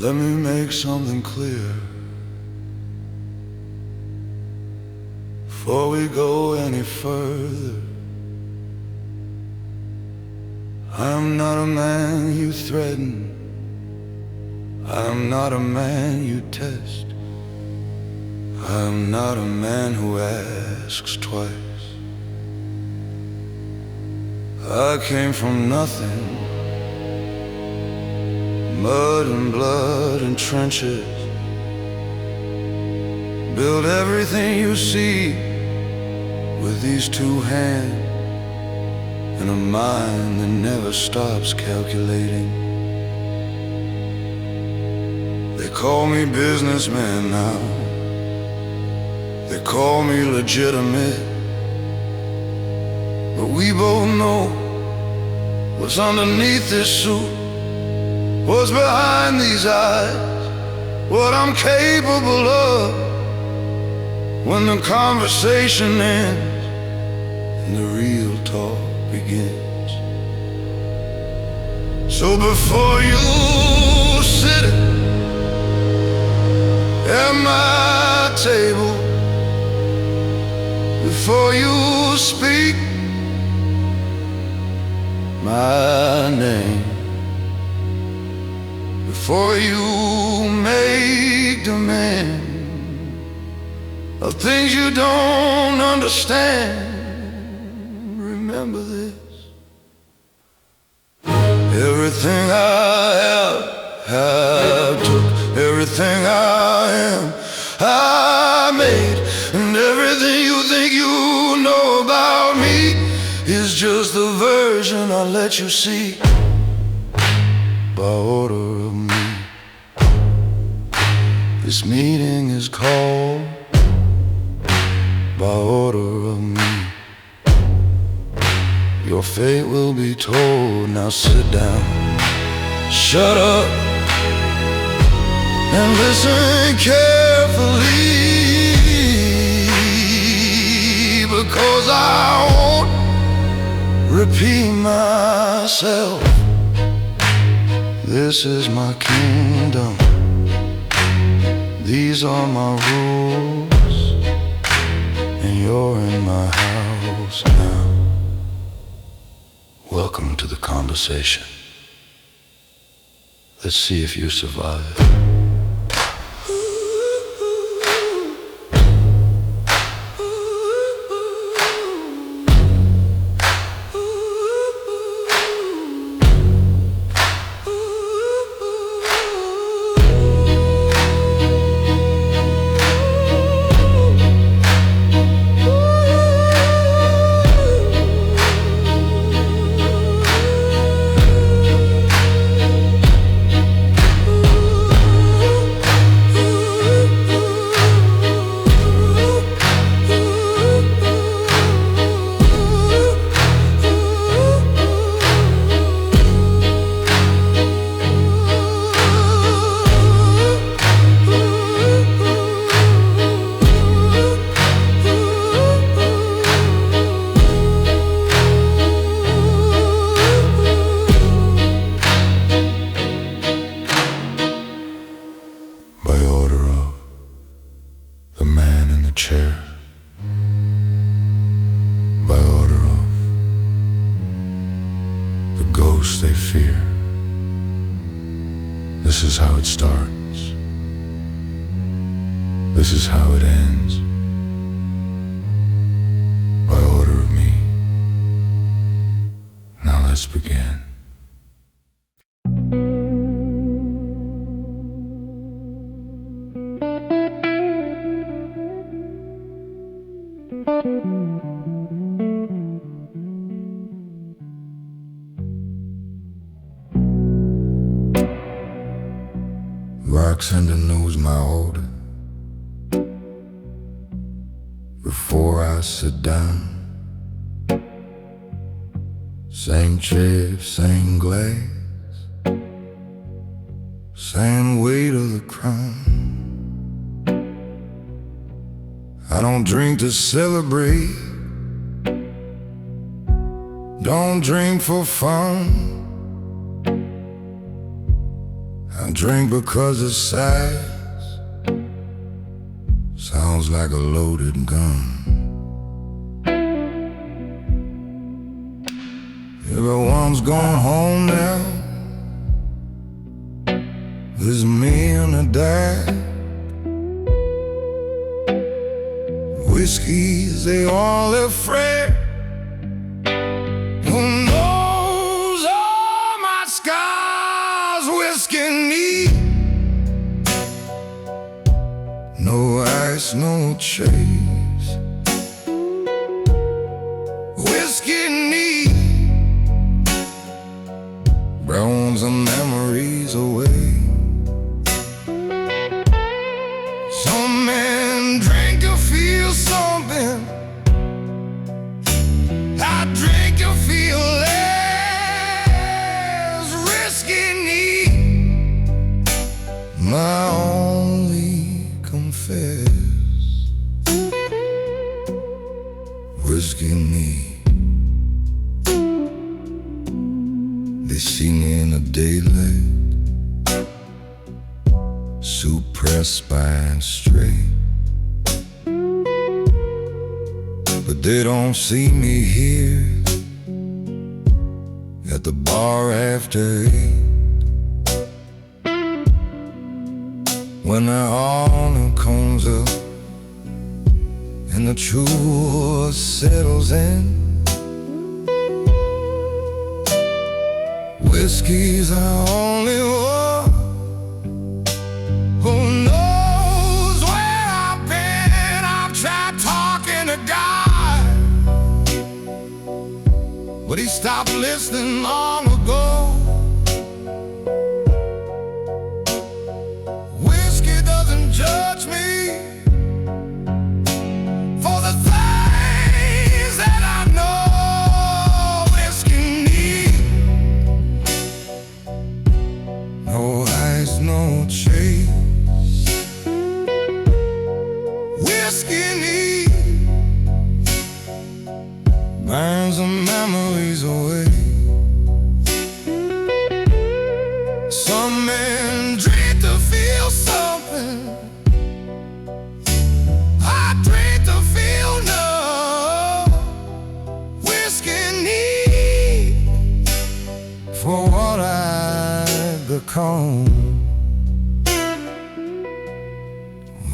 Let me make something clear before we go any further. I'm not a man you threaten, I'm not a man you test, I'm not a man who asks twice. I came from nothing, mud and blood and trenches, built everything you see with these two hands, and a mind that never stops calculating. They call me businessman now, they call me legitimate, but we both know what's underneath this suit, what's behind these eyes, what I'm capable of when the conversation ends and the real talk begins. So before you sit at my table, before you speak my name, before you make demands of things you don't understand, remember this: everything I took, everything I am, I made, and everything you think you know about me is just the version I let you see by order of me. This meeting is called by order of me. Your fate will be told. Now sit down, shut up, and listen carefully, because I won't repeat myself. This is my kingdom, these are my rules, and you're in my house now. Welcome to the conversation. Let's see if you survive. Chair, by order of the ghosts they fear. This is how it starts, this is how it ends, by order of me. Now let's begin. Roxanne knows my order. Before I sit down, same chair, same glass, same weight of the crown. I don't drink to celebrate, don't drink for fun. I drink because the size sounds like a loaded gun. Everyone's gone home now. There's me and a dad. Whiskey's the only friend who knows all my scars. Whiskey need no ice, no chase. Whiskey need browns and memories away. Some men drink to feel something. I drink to feel less. Whiskey need my only confess. Whiskey need. They sing in the daylight, suppressed spine straight. But they don't see me here at the bar after 8, when the awning comes up and the truth settles in. Whiskey's the only one who knows where I've been. I've tried talking to God, but he stopped listening long ago. Whiskey doesn't judge me for the things that I know. Whiskey need no ice, no chase. Whiskey need burns the memories away. Some men drink to feel something. I drink to feel numb. Whiskey need for what I become.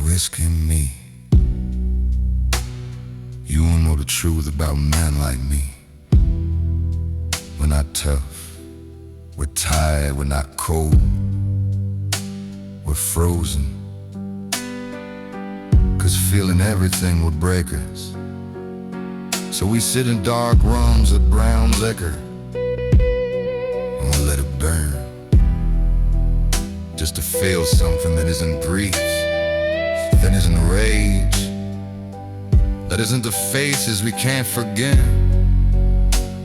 Whiskey me. You won't know the truth about a man like me. We're not tough, we're tired, we're not cold, we're frozen. 'Cause feeling everything would break us. So we sit in dark rooms at Brown's Liquor and we let it burn, just to feel something that isn't grief, that isn't rage, that isn't the faces we can't forget.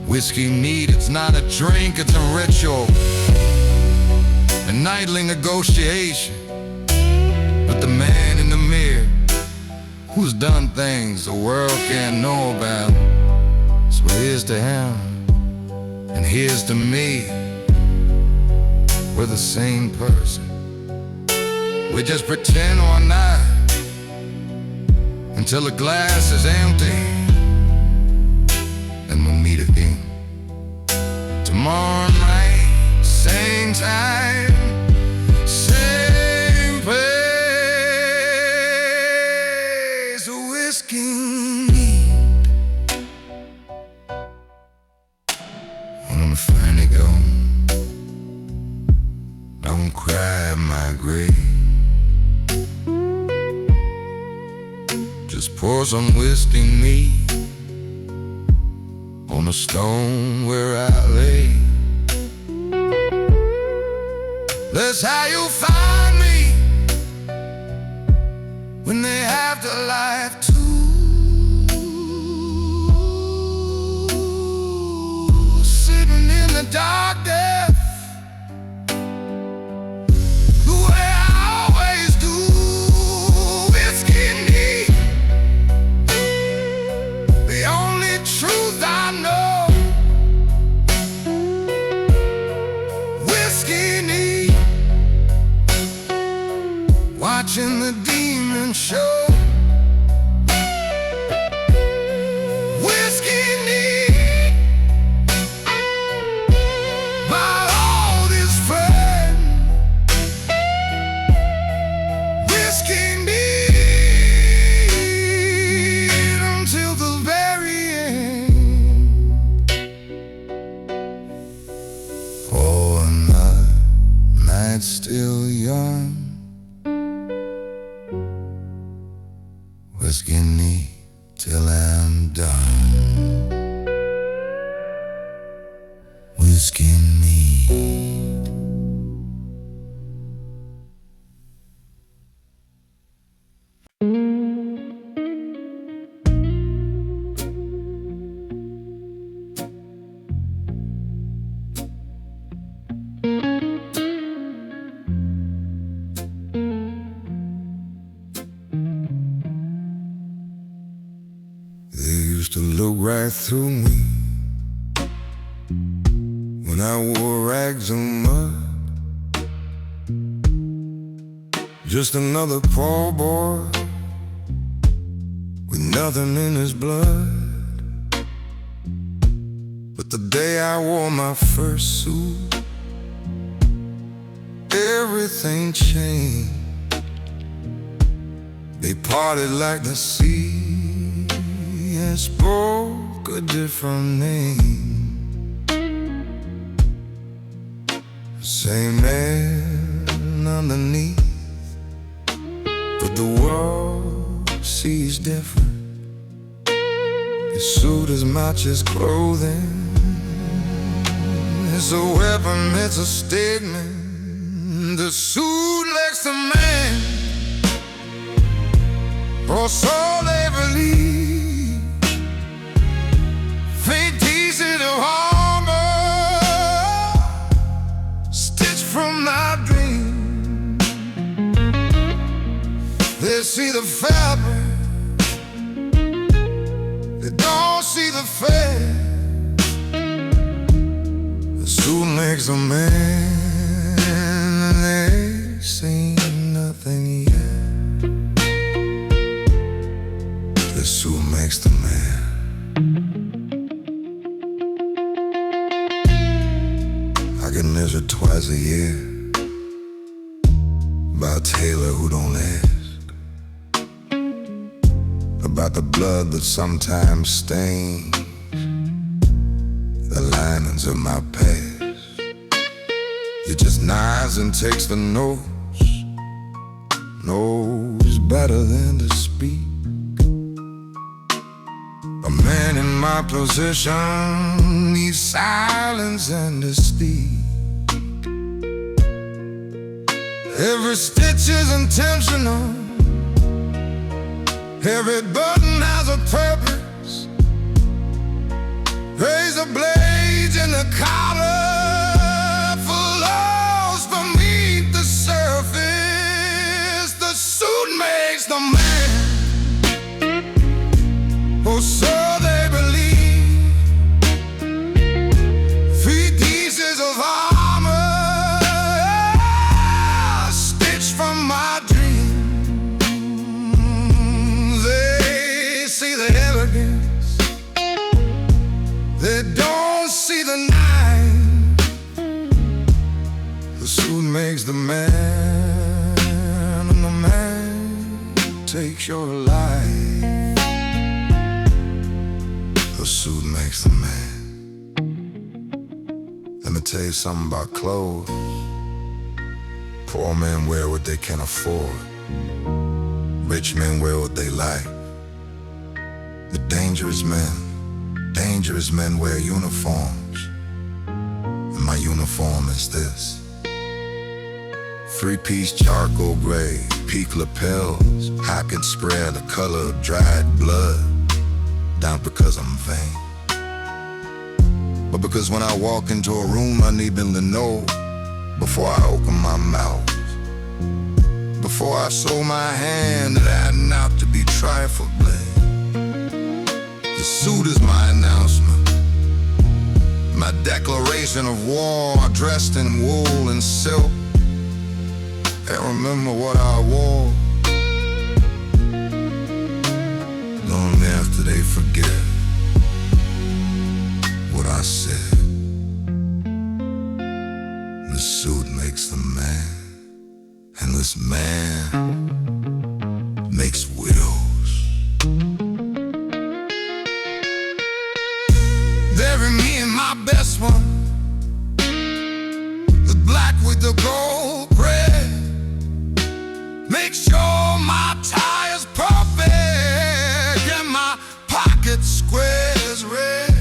Whiskey need, it's not a drink, it's a ritual, a nightly negotiation with the man in the mirror who's done things the world can't know about. So here's to him, and here's to me. We're the same person. We just pretend we're not until the glass is empty, and we'll meet again tomorrow night, same time, same place. Whiskey need. When I'm finally gone, don't cry at my grave. Just pour some whiskey neat on the stone where I lay. That's how you'll find me when the afterlife too. Sitting in the dark death, the way I always do. Whiskey neat, the only truth I know. Whiskey neat. demon show. Whiskey neat my oldest friend. Whiskey neat until the very end. Oh, and the night's still young. Whiskey neat till I'm done. Whiskey neat. They used to look right through me when I wore rags and mud. Just another poor boy with nothing in his blood. But the day I wore my first suit, everything changed. They parted like the sea and spoke a different name. Same man underneath, but the world sees different. His suit as much as clothing. It's a weapon, it's a statement. The suit lets the man, or so they believe. Fake pieces of armor stitched from my dream. They see the fabric, they don't see the face. The suit makes a man, and they see nothing yet. The suit makes the man. I get measured twice a year by a tailor who don't ask about the blood that sometimes stains the linings of my past. He just nods and takes the notes, knows better than to speak. A man in my position needs silence and esteem. Every stitch is intentional, every button has a purpose. Razor blades in the collar, full lows beneath the surface. The suit makes the man, oh so they believe. 3 pieces of armor stitched from my dream. They see the elegance, they don't see the knife. The suit makes the man, and the man takes your life. The suit makes the man. Let me tell you something about clothes. Poor men wear what they can afford. Rich men wear what they like. The dangerous men wear uniforms. And my uniform is this: 3-piece charcoal gray, peak lapels, hocket spread the color of dried blood. Not because I'm vain, but because when I walk into a room I need them to know, before I open my mouth, before I show my hand, that I am not to be trifled with. The suit is my announcement, my declaration of war, dressed in wool and silk. Can't remember what I wore, makes widows. Bury me in my best one, the black with the gold braid. Make sure my tire's perfect and my pocket square's red.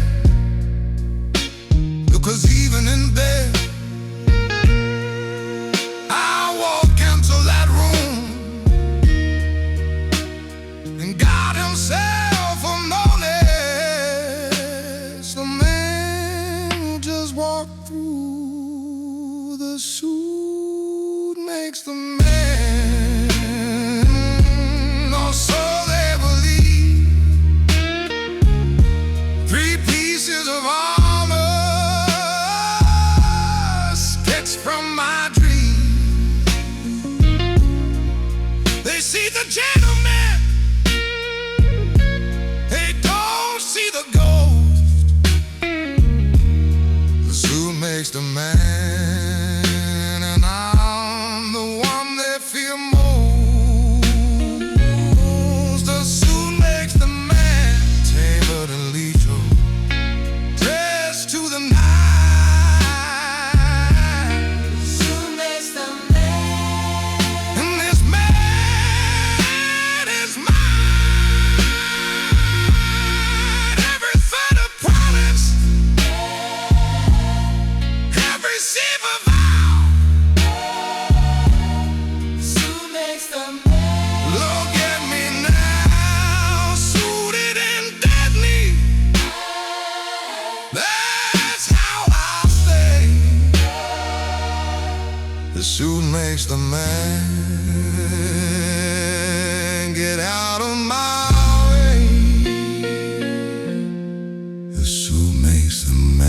Because even in bed, I walk into that room and God himself will notice the man who just walked through. The suit makes the man, or so they believe. 3 pieces of armor sketched from my dream. They see the gentleman, they don't see the ghost. The suit makes the man, and I'm the one they fear most. The suit makes the man, tailored and lethal, dressed to the nines. Suit makes the man, And this man is mine. Every third of promise, every sheep of vow. suit makes the man, Look at me now, suited and deadly. That's how I stay. The suit makes the man. Get out of my way. The suit makes the man.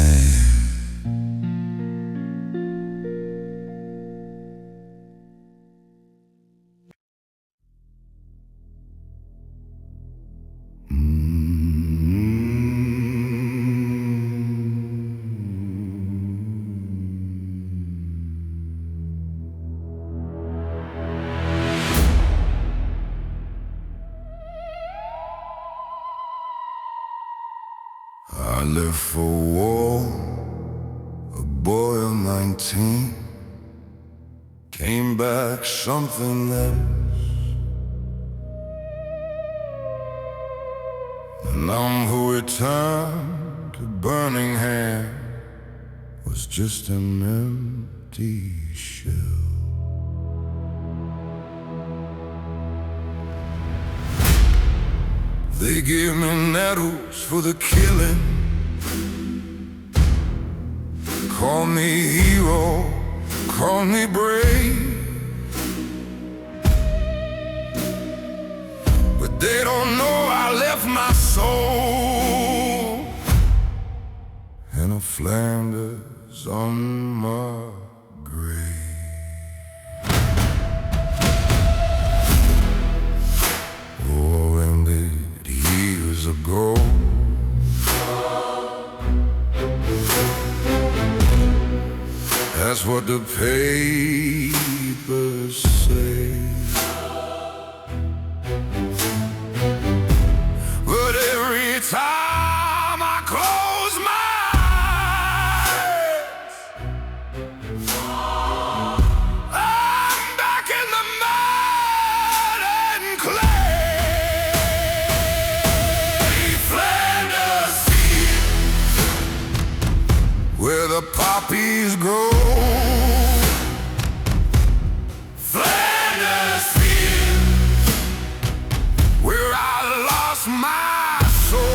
I left for war, a boy of 19. Came back something else. And I'm who returned to Birmingham was just an empty shell. They give me nettles for the killing. Call me hero, call me brave. But they don't know I left my soul in a Flanders on my grave. Years ago, that's what the papers say. But every time I close my eyes, I'm back in the mud and clay. Where the poppies grow, Flanders field, where I lost my soul.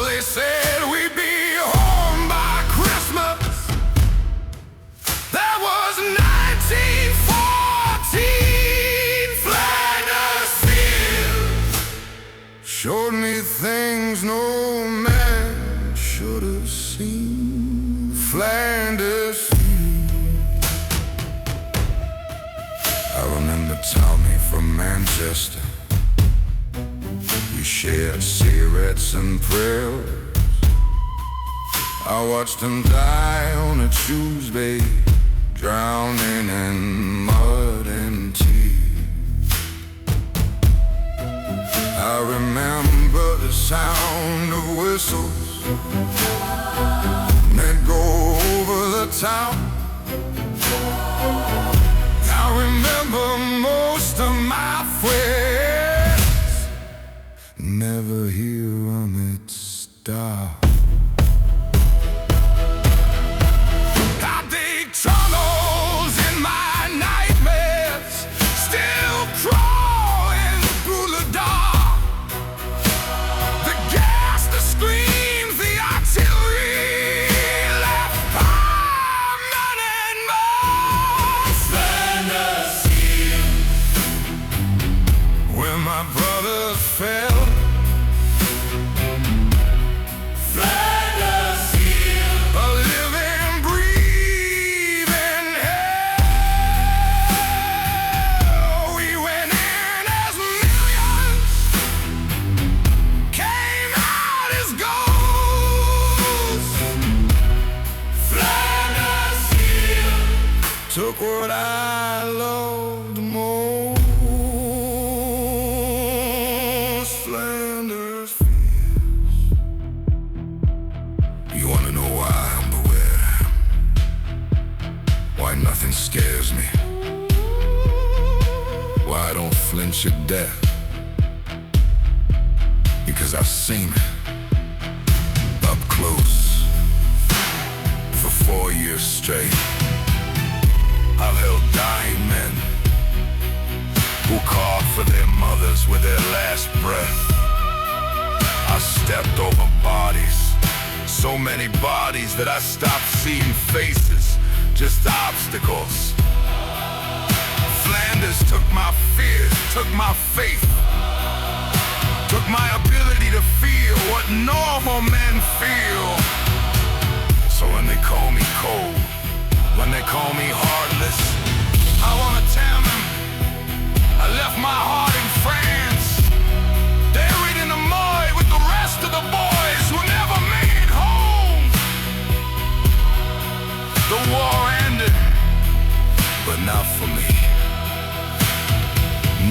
They said we'd be home by Christmas. That was 1914. Flanders field showed me things no man should have seen. Flanders field. I remember Tommy from Manchester. We shared cigarettes and prayers. I watched him die on a Tuesday, drowning in mud and tears. sound of whistles that go over the town. I remember most of my friends never hear them stop. I dig tunnels in my nightmares, still crawling through the dark. The gas, the screams, the artillery left permanent marks. When my brothers fell, a living, breathing hell. We went in as millions, came out as ghosts. Flanders Field took what I loved most. Flanders Fields. You wanna know why I'm beware? Why nothing scares me? Why I don't flinch at death? Because I've seen it up close for 4 years straight. I've held dying men who called for their mothers with their last breath. I stepped over bodies, so many bodies that I stopped seeing faces, just obstacles. Flanders took my fears, took my faith, took my ability to feel what normal men feel. So when they call me cold, when they call me heartless, I wanna tell them I left my heart in France, buried in the mud with the rest of the boys who never made it home. The war ended, but not for me.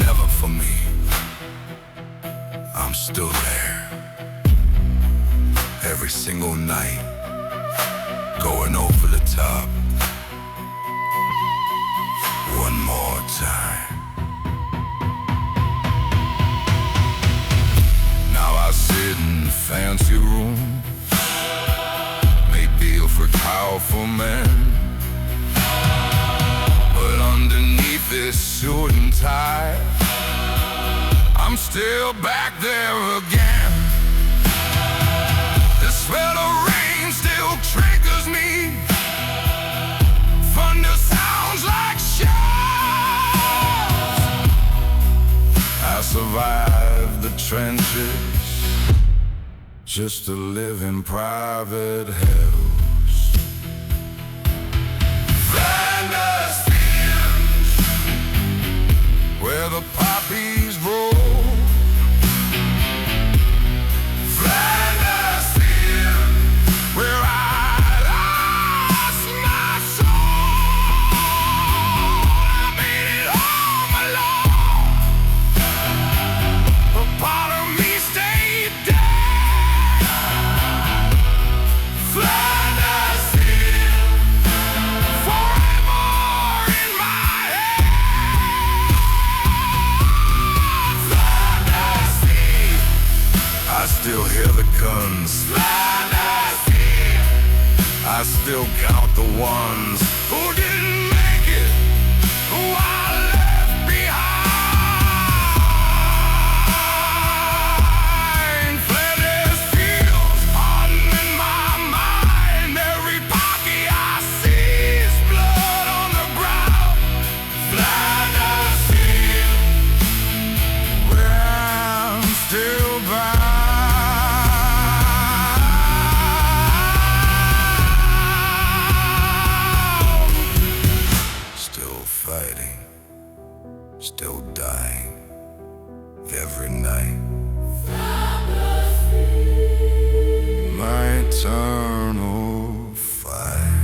Never for me. I'm still there, every single night, going over the top. One more time. Now I sit in fancy rooms, make deals for powerful men, but underneath this suit and tie, I'm still back there again. The smell of rain still triggers me. Thunder sounds like shells. I survived the trenches just to live in private hells. Flanders Fields, where the poppies roll. Flanders Fields, where I lost my soul. I made it home alone. A part of me stayed dead. Flanders Fields, forever in my head. Flanders Fields, I still hear the guns. Flanders Fields, I still count the ones who didn't make it, who I left behind. Flanders Fields, hardened in my mind. Every pocket I see is blood on the ground. Flanders Fields, where I'm still bound. Still fighting, still dying, every night. My eternal fight.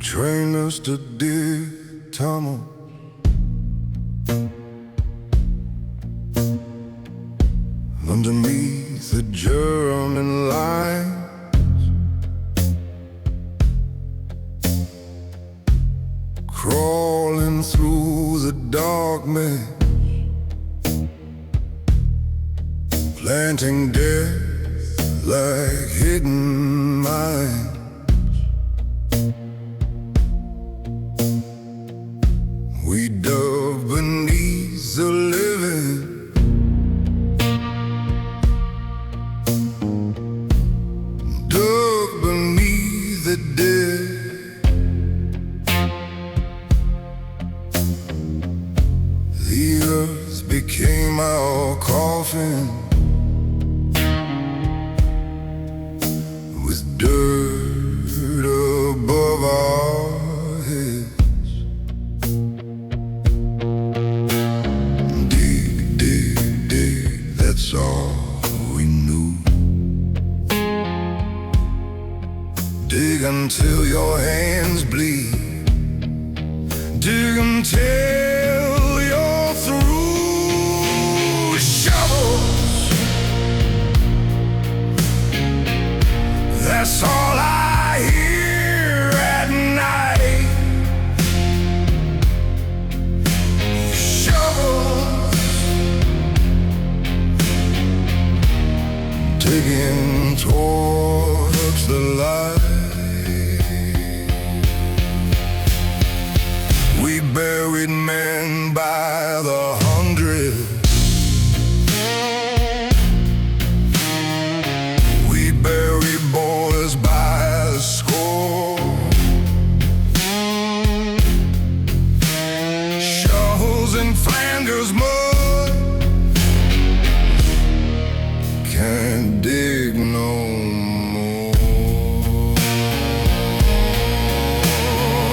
trained us to dig tunnels underneath the German lines, crawling through the darkness, planting death like hidden mines. We dug beneath the living, dug beneath the dead. The earth became our coffin, with dirt above our heads. Dig, dig, dig, that's all we knew. Dig until your hands bleed. Dig until you're through. Shovels, that's all I hear at night. Shovels, digging towards the light. We buried men by the hundreds. We buried boys by the score. Shovels in Flanders mud, can't dig no more.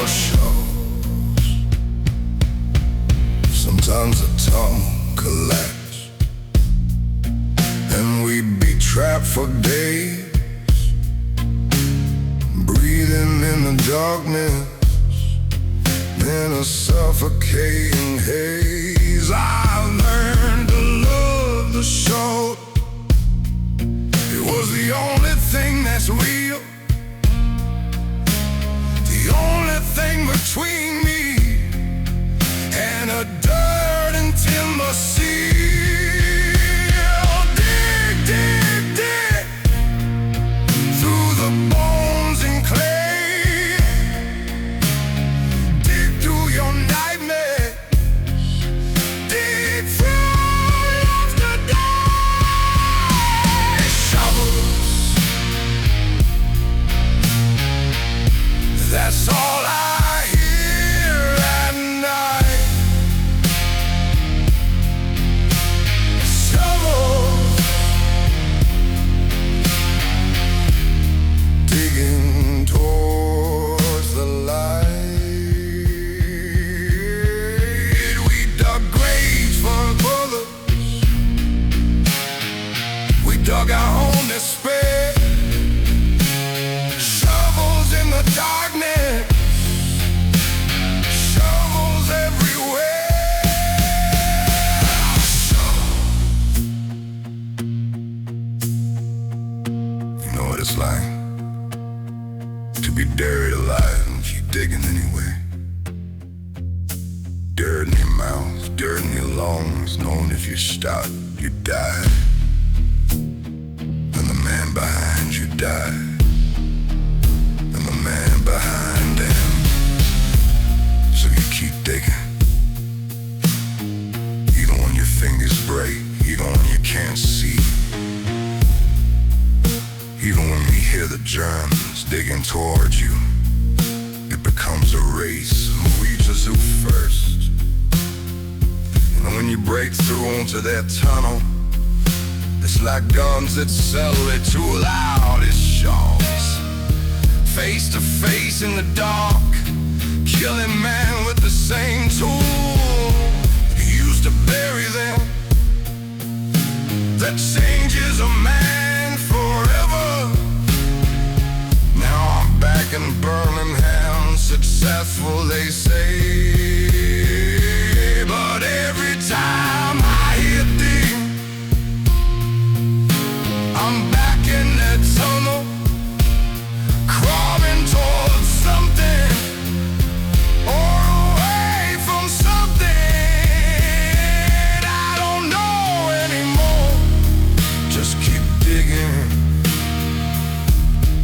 Shovels. Sometimes the tongue collapsed, and we'd be trapped for days, breathing in the darkness, in a suffocating haze. I learned to love the show. It was the only thing that's real, the only thing between me and a dirt and timber sea. Dig, dig, dig through the bones and clay. Dig through your nightmares. Dig through yesterday. Shovels, that's all I hear at night. Shovels, digging towards the light. We dug graves for brothers. We dug our own despair. Shovels in the darkness, shovels everywhere. You know what it's like to be buried alive and keep digging anyway. Dirt in your mouth, dirt in your lungs, knowing if you stop, you die. And the man behind you died, and the man behind them. So you keep digging, even when your fingers break, even when you can't see, even when we hear the Germans digging towards you. It becomes a race, who reaches who first. And when you break through into their tunnel, it's like guns that settle it too loud. It's shots, face to face in the dark, killing man with the same tool he used to bury them. That changes a man forever. Now I'm back in Birmingham, successful, they say. But every time I hit dig, I'm back in that tunnel, crawling towards something, or away from something. I don't know anymore. Just keep digging.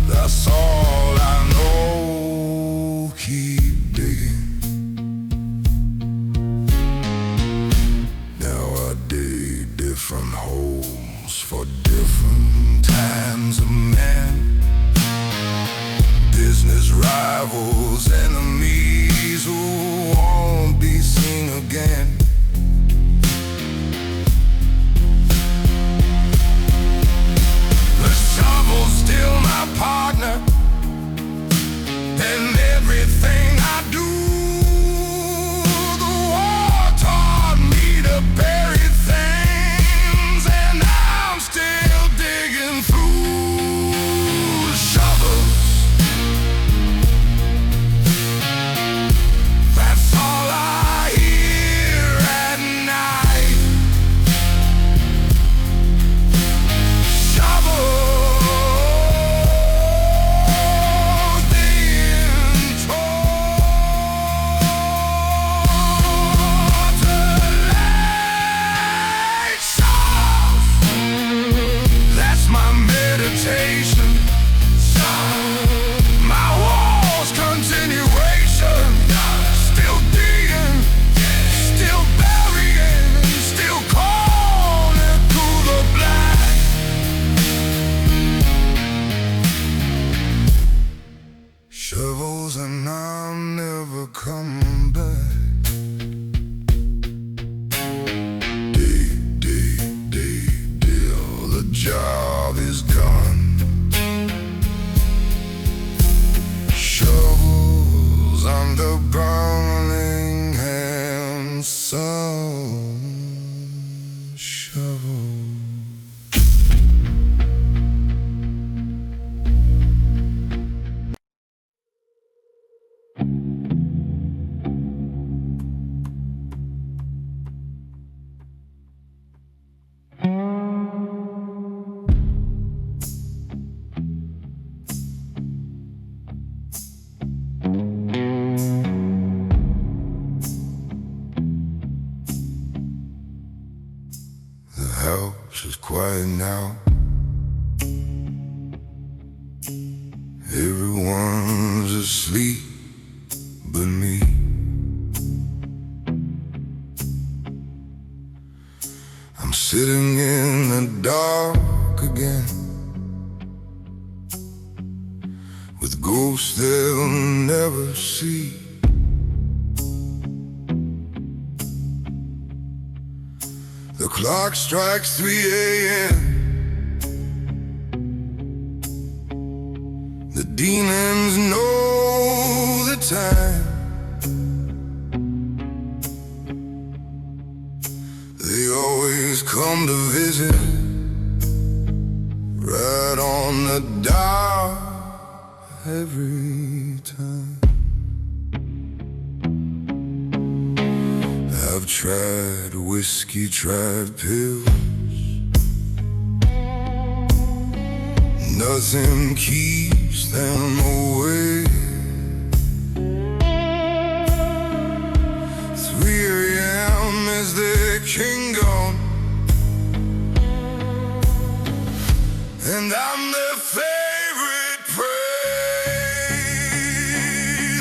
That's all I know. Keep digging. Now I dig different holes for different kinds of men. Business rivals, enemies who won't be seen again. The shovel's still my partner, and everything I do. The war taught me to bury things, and I'm still digging through the shovels. That's all I hear at night. Shovels being told to lay shovels. That's my meditation. My war's continuation. Still digging, still burying, still calling through the black. Shovels and I'm never coming back. Dig, dig, dig, till the job is done. Shovels on the burning hand, some shovel. The house is quiet now. Everyone's asleep but me. I'm sitting in the dark again, with ghosts they'll never see. The clock strikes 3 a.m. The demons know the time. They always come to visit right on the dial every time. I've tried whiskey, tried pills. Nothing keeps them away. 3 a.m. is their kingdom, and I'm their favorite prey.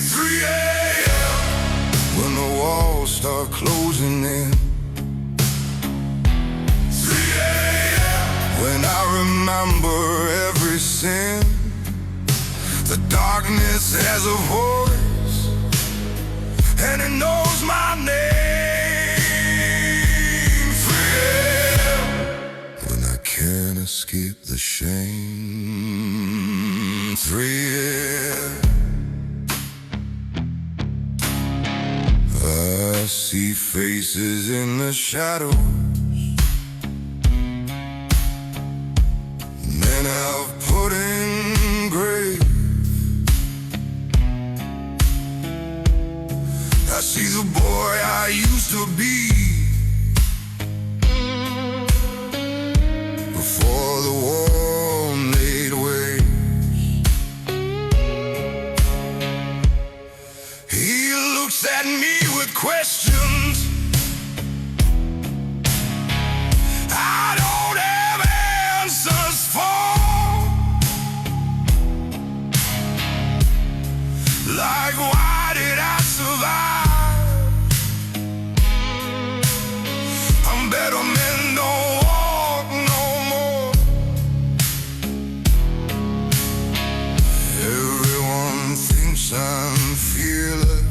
3 a.m. when the walls start closing in. 3 a.m. when I remember every sin. The darkness has a voice, and it knows my name. 3 a.m. when I can't escape the shame. 3 a.m. I see faces in the shadows. Men have put in grave. to be. Before the war made waves, he looks at me with questions I don't have answers for. Like, why did I survive? I'm better men don't walk no more. Everyone thinks I'm fearless.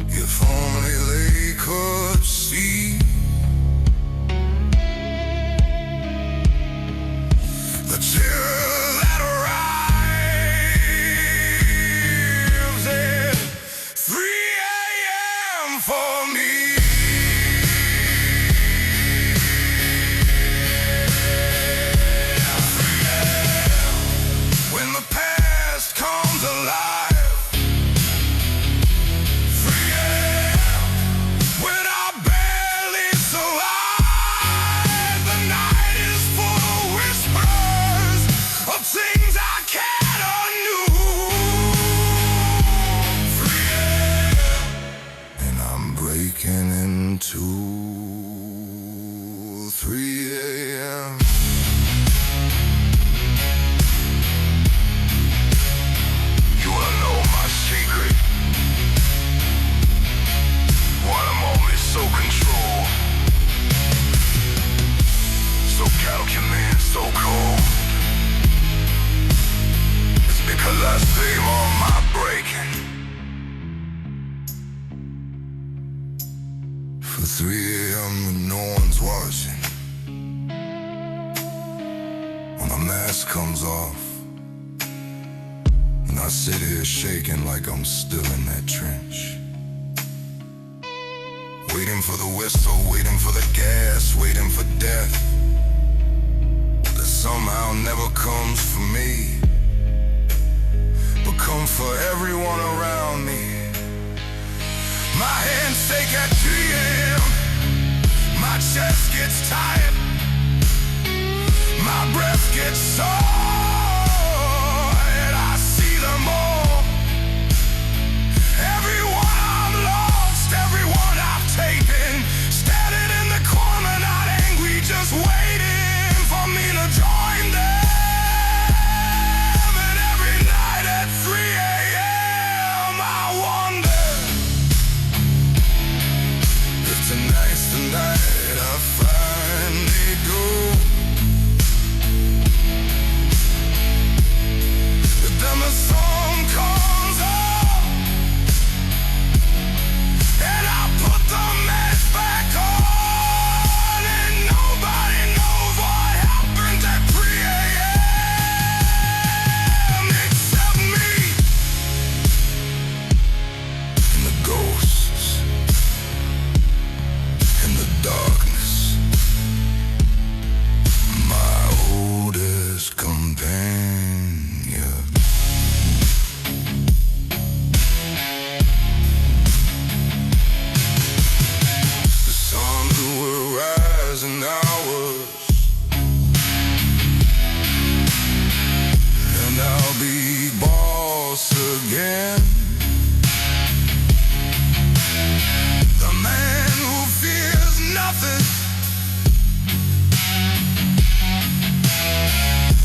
If only they could see the tear that arrives at 3 a.m. for me. When the past comes alive, things I can't undo. 3 a.m. and I'm breaking into 3 a.m. You wanna know my secret? Why I'm always so controlled, so calculated, so cold. Because I save all my breaking for 3 a.m. when no one's watching. When the mask comes off and I sit here shaking like I'm still in that trench, waiting for the whistle, waiting for the gas, waiting for death that somehow never comes for me, but come for everyone around me. My hands shake at 3 a.m. My chest gets tired, my breath gets sore, and I see them all. Everyone I'm lost, everyone I've taken, standing in the corner, not angry, just waiting for me to join them. Tonight's the night I finally go. But then the song comes on and I put the mask back on, and nobody knows what happened at 3 a.m. except me and the ghosts in the darkness, my oldest companion. The sun will rise in hours, and I'll be boss again. The man who fears nothing,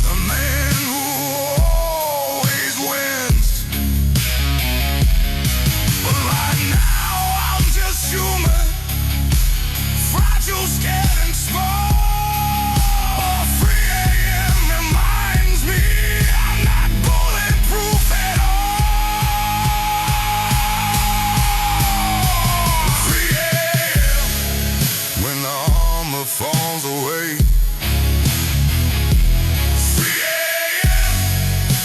the man who always wins. But right now I'm just human, fragile, scared and small. 3 a.m. reminds me I'm not bulletproof at all. 3 a.m. when the armor falls away. 3 a.m.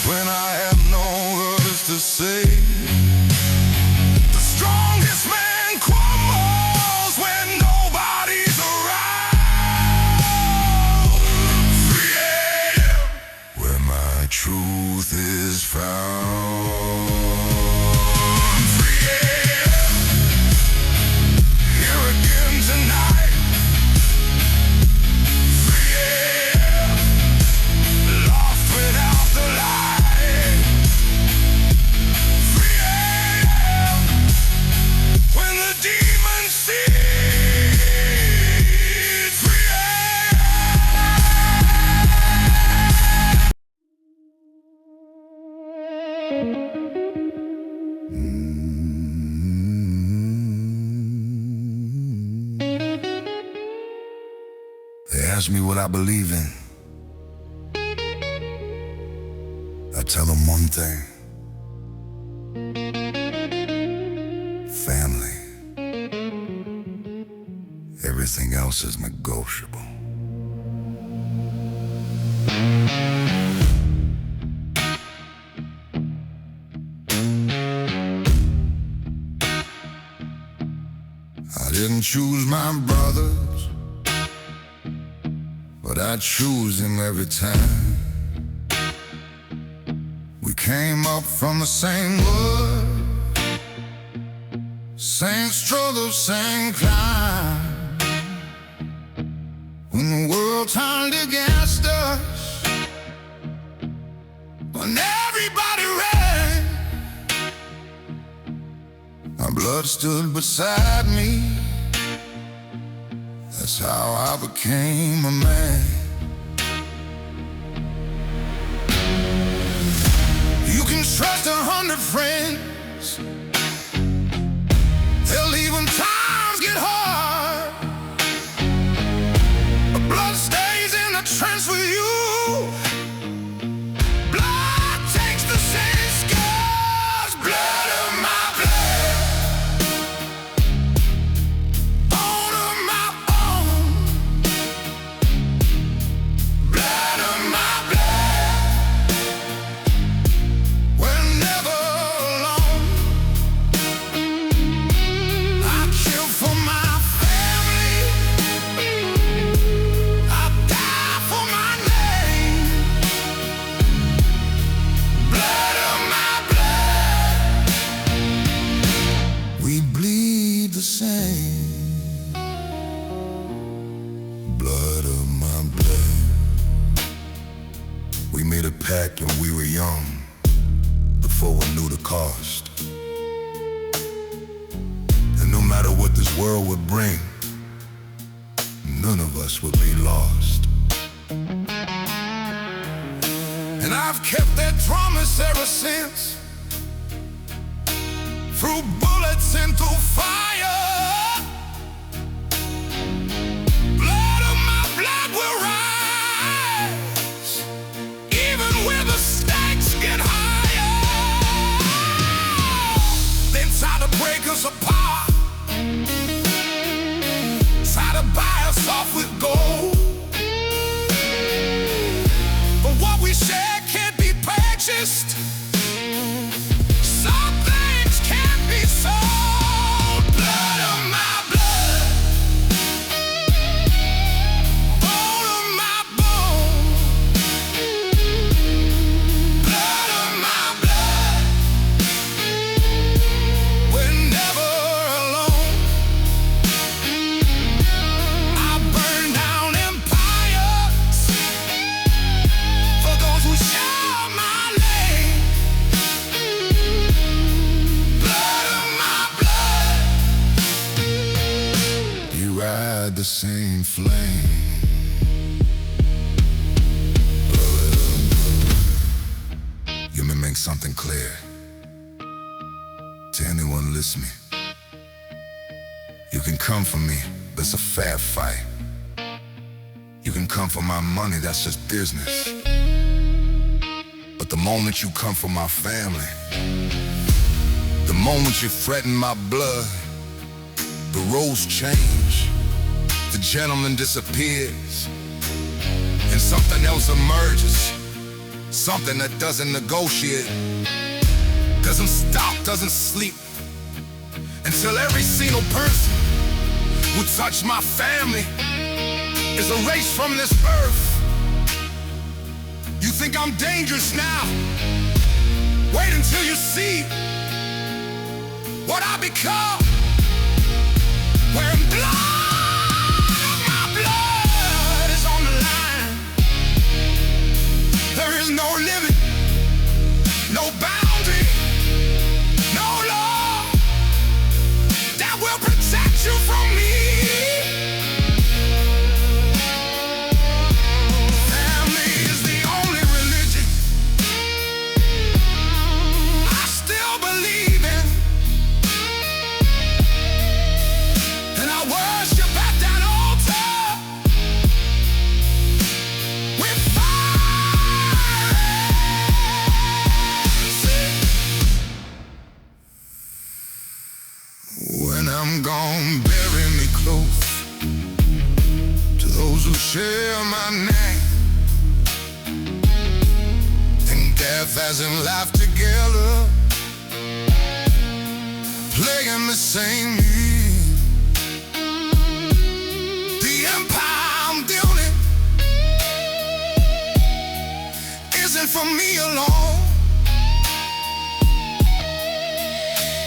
when I have no words to say. The strongest man crumbles when nobody's around. 3 a.m. where my truth is found. 3 a.m. They ask me what I believe in. I tell them one thing: family. Everything else is negotiable. I didn't choose my brothers, but I choose him every time. We came up from the same wood, same struggle, same climb. When the world turned against us, when everybody ran, my blood stood beside me. That's how I became a man. You can trust 100 friends, they'll leave when times get hard. But blood stays in the trench with you. Blood takes the same scars. Blood of my blood, bone of my bone. Blood of my blood, we're never alone. I kill for my family, I die for my name. Blood of my blood, we bleed the same. Blood of my blood. We made a pact when we were young, before we knew the cost. And no matter what this world would bring, none of us would be lost. And I've kept that promise ever since, through bullets and through fire. Blood of my blood will rise, even where the stakes get higher. They try to break us apart, try to buy us off with gold. But what we share can't be purchased. Some things can't be sold. Blood of my blood, bone of my bone. Blood of my blood, we're never alone. I burn down empires for those who share my name. Blood of my blood, you ride the same flame. Let me make something clear to anyone listening. You can come for me, but it's a fair fight. You can come for my money, that's just business. But the moment you come for my family, the moment you threaten my blood, the roles change. The gentleman disappears, and something else emerges. Something that doesn't negotiate, doesn't stop, doesn't sleep, until every single person who touched my family is erased from this earth. You think I'm dangerous now? Wait until you see what I become. When blood of my blood is on the line, there is no limit, no boundary, no law that will protect you from me. Family is the only religion death as in life together, playing the same game. The empire I'm building isn't for me alone.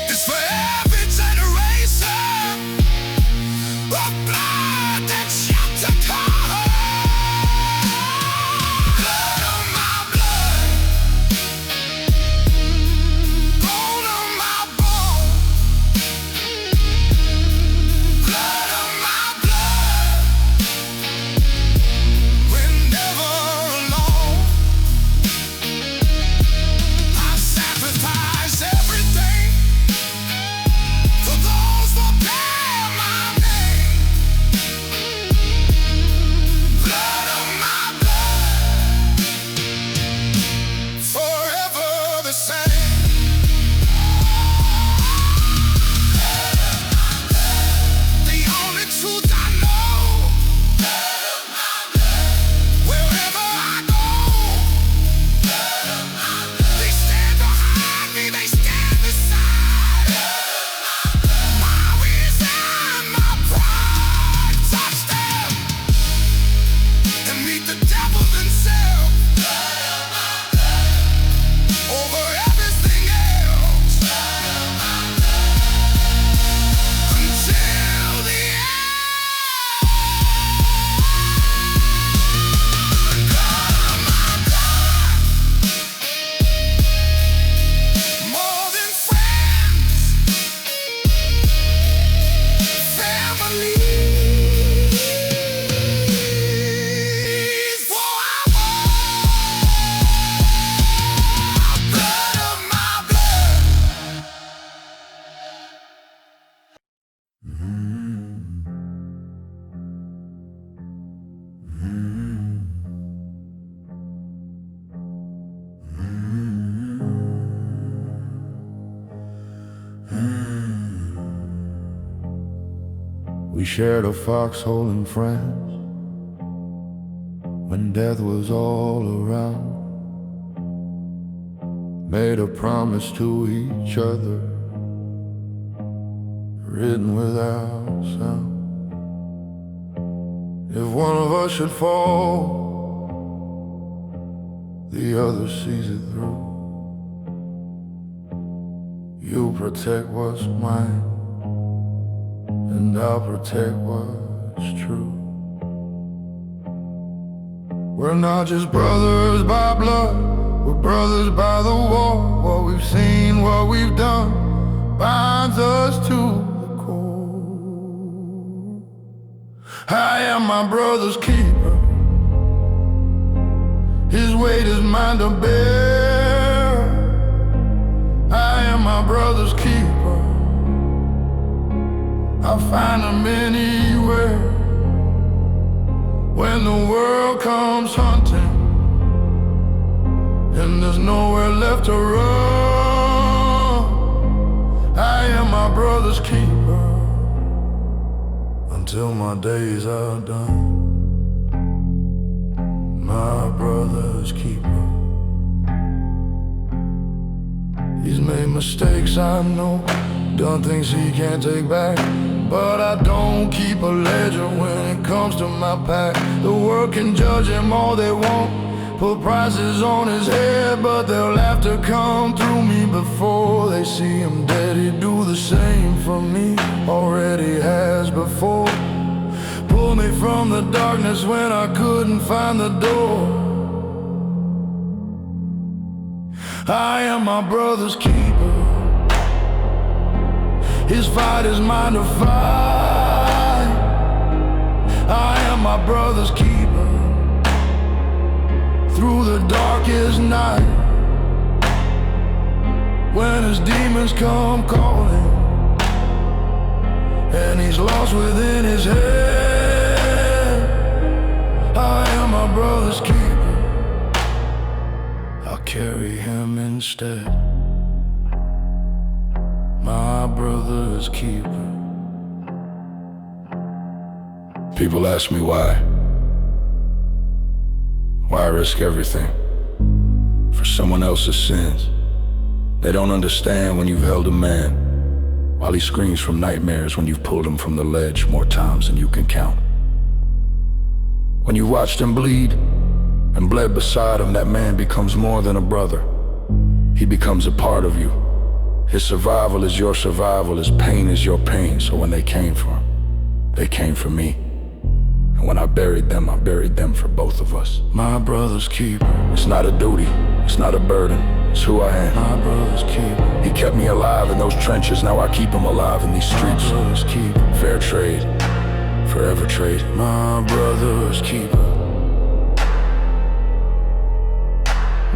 It's for every generation of blood that shot to color. Blood on my blood, bone on my bone. Blood on my blood, we're never alone. I sacrifice everything for those who bear my name. Blood on my blood, forever the same. The only truth I know, wherever I go, they stand behind me, they stand beside. My reason, my pride, touch them and meet the devil himself over everything else until the end. Blood on my blood, more than friends, families, forever. Blood on my blood. We shared a foxhole in France when death was all around. Made a promise to each other, written without sound. If one of us should fall, the other sees it through. You protect what's mine, and I'll protect what's true. We're not just brothers by blood, we're brothers by the war. What we've seen, what we've done, binds us to the core. I am my brother's keeper, his weight is mine to bear. I am my brother's keeper, I'll find him anywhere. When the world comes hunting and there's nowhere left to run, I am my brother's keeper until my days are done. My brother's keeper. He's made mistakes, I know, done things he can't take back, but I don't keep a ledger when it comes to my pack. The world can judge him all they want, put prices on his head, but they'll have to come through me before they see him dead. He'd do the same for me, already has before. Pull me from the darkness when I couldn't find the door. I am my brother's keeper, his fight is mine to fight. I am my brother's keeper through the darkest night. When his demons come calling and he's lost within his head, I am my brother's keeper, I'll carry him instead. My brother's keeper. People ask me why I risk everything for for someone else's sins. They don't understand when you've held a man while he screams from nightmares when you've pulled him from the ledge more times than you can count. When you watched him bleed and bled beside him, that man becomes more than a brother. He becomes a part of you. His survival is your survival, his pain is your pain. So when they came for him, they came for me. And when I buried them for both of us. My brother's keeper. It's not a duty, it's not a burden, it's who I am. My brother's keeper. He kept me alive in those trenches, now I keep him alive in these streets. My brother's keeper. Fair trade, forever trade. My brother's keeper.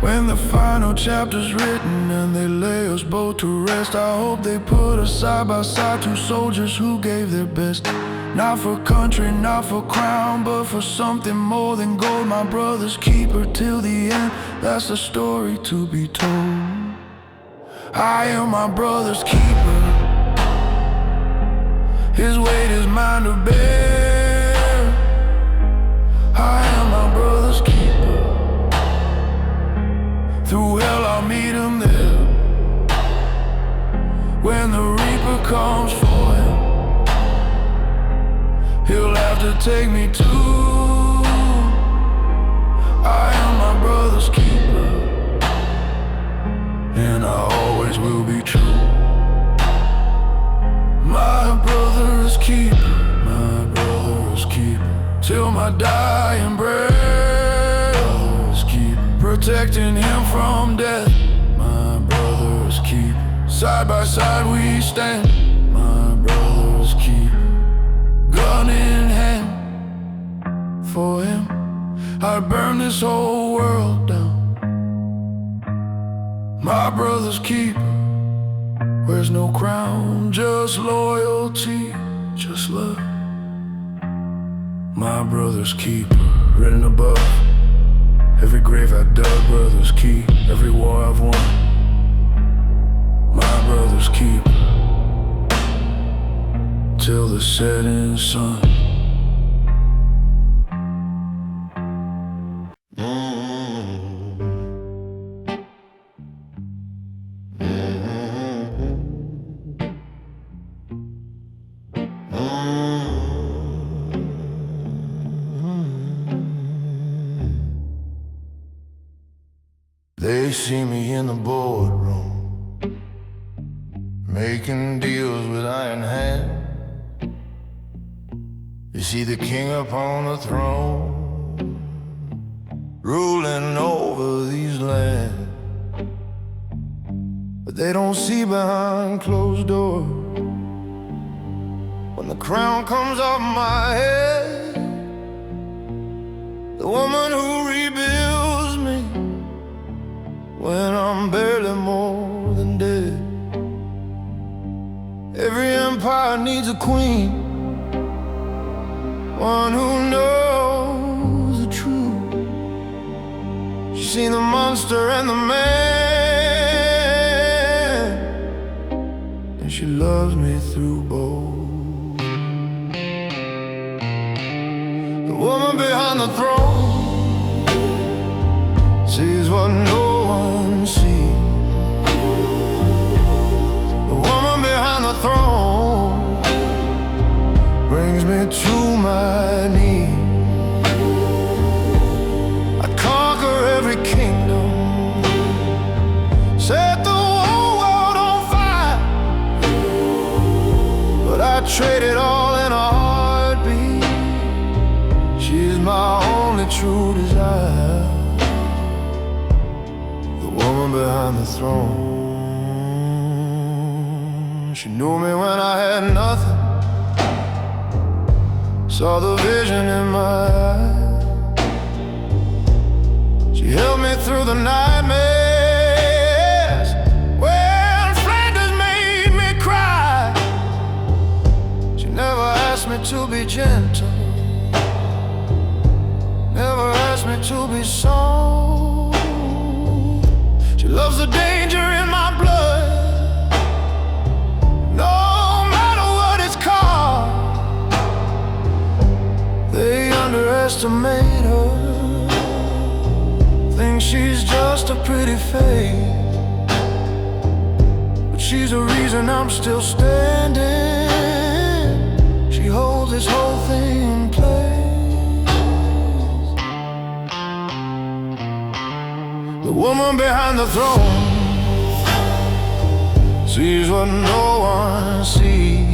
When the final chapter's written and they lay us both to rest, I hope they put us side by side, two soldiers who gave their best. Not for country, not for crown, but for something more than gold. My brother's keeper till the end, that's the story to be told. I am my brother's keeper. His weight is mine to bear. I am my brother's keeper. Through hell I'll meet him there. When the reaper comes for him, he'll have to take me too. I am my brother's keeper, and I always will be true. My brother's keeper, my brother's keeper, till my dying breath. Protecting him from death, my brother's keeper. Side by side we stand, my brother's keeper. Gun in hand, for him I'd burn this whole world down. My brother's keeper wears no crown, just loyalty, just love. My brother's keeper, written above every grave I dug, brother's keep. Every war I've won, my brother's keep. Till the setting sun. They see me in the boardroom, making deals with iron hand. They see the king upon the throne, ruling over these lands. But they don't see behind closed doors, when the crown comes off my head, the woman who rebuilds me when I'm barely more than dead. Every empire needs a queen, one who knows the truth. She's seen the monster and the man, and she loves me through both. The woman behind the throne sees what no one sees. The woman behind the throne brings me to my knees. I'd conquer every kingdom, set the whole world on fire, but I'd trade it all in a heartbeat. She's my only true desire, the woman behind the throne. She knew me when I had nothing, saw the vision in my eyes. She held me through the nightmares when Flanders made me cry. She never asked me to be gentle, never asked me to be soft. She loves the danger in my blood, no matter what it's called. They underestimate her, think she's just a pretty face, but she's the reason I'm still standing. She holds this whole thing in place. The woman behind the throne sees what no one sees.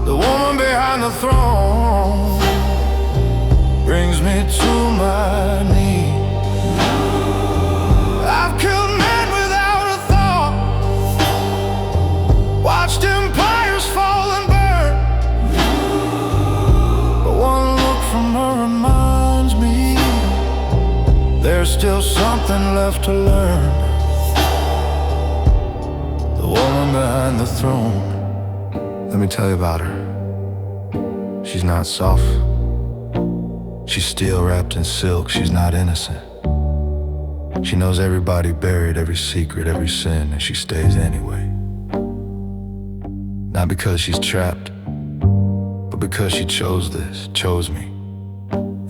The woman behind the throne brings me to my knees. I've killed men without a thought, watched empires fall and burn, but one look from her reminds me there's still something left to learn. The woman behind the throne, let me tell you about her. She's not soft, she's steel wrapped in silk. She's not innocent. She knows everybody buried, every secret, every sin, and she stays anyway. Not because she's trapped, but because she chose this, chose me.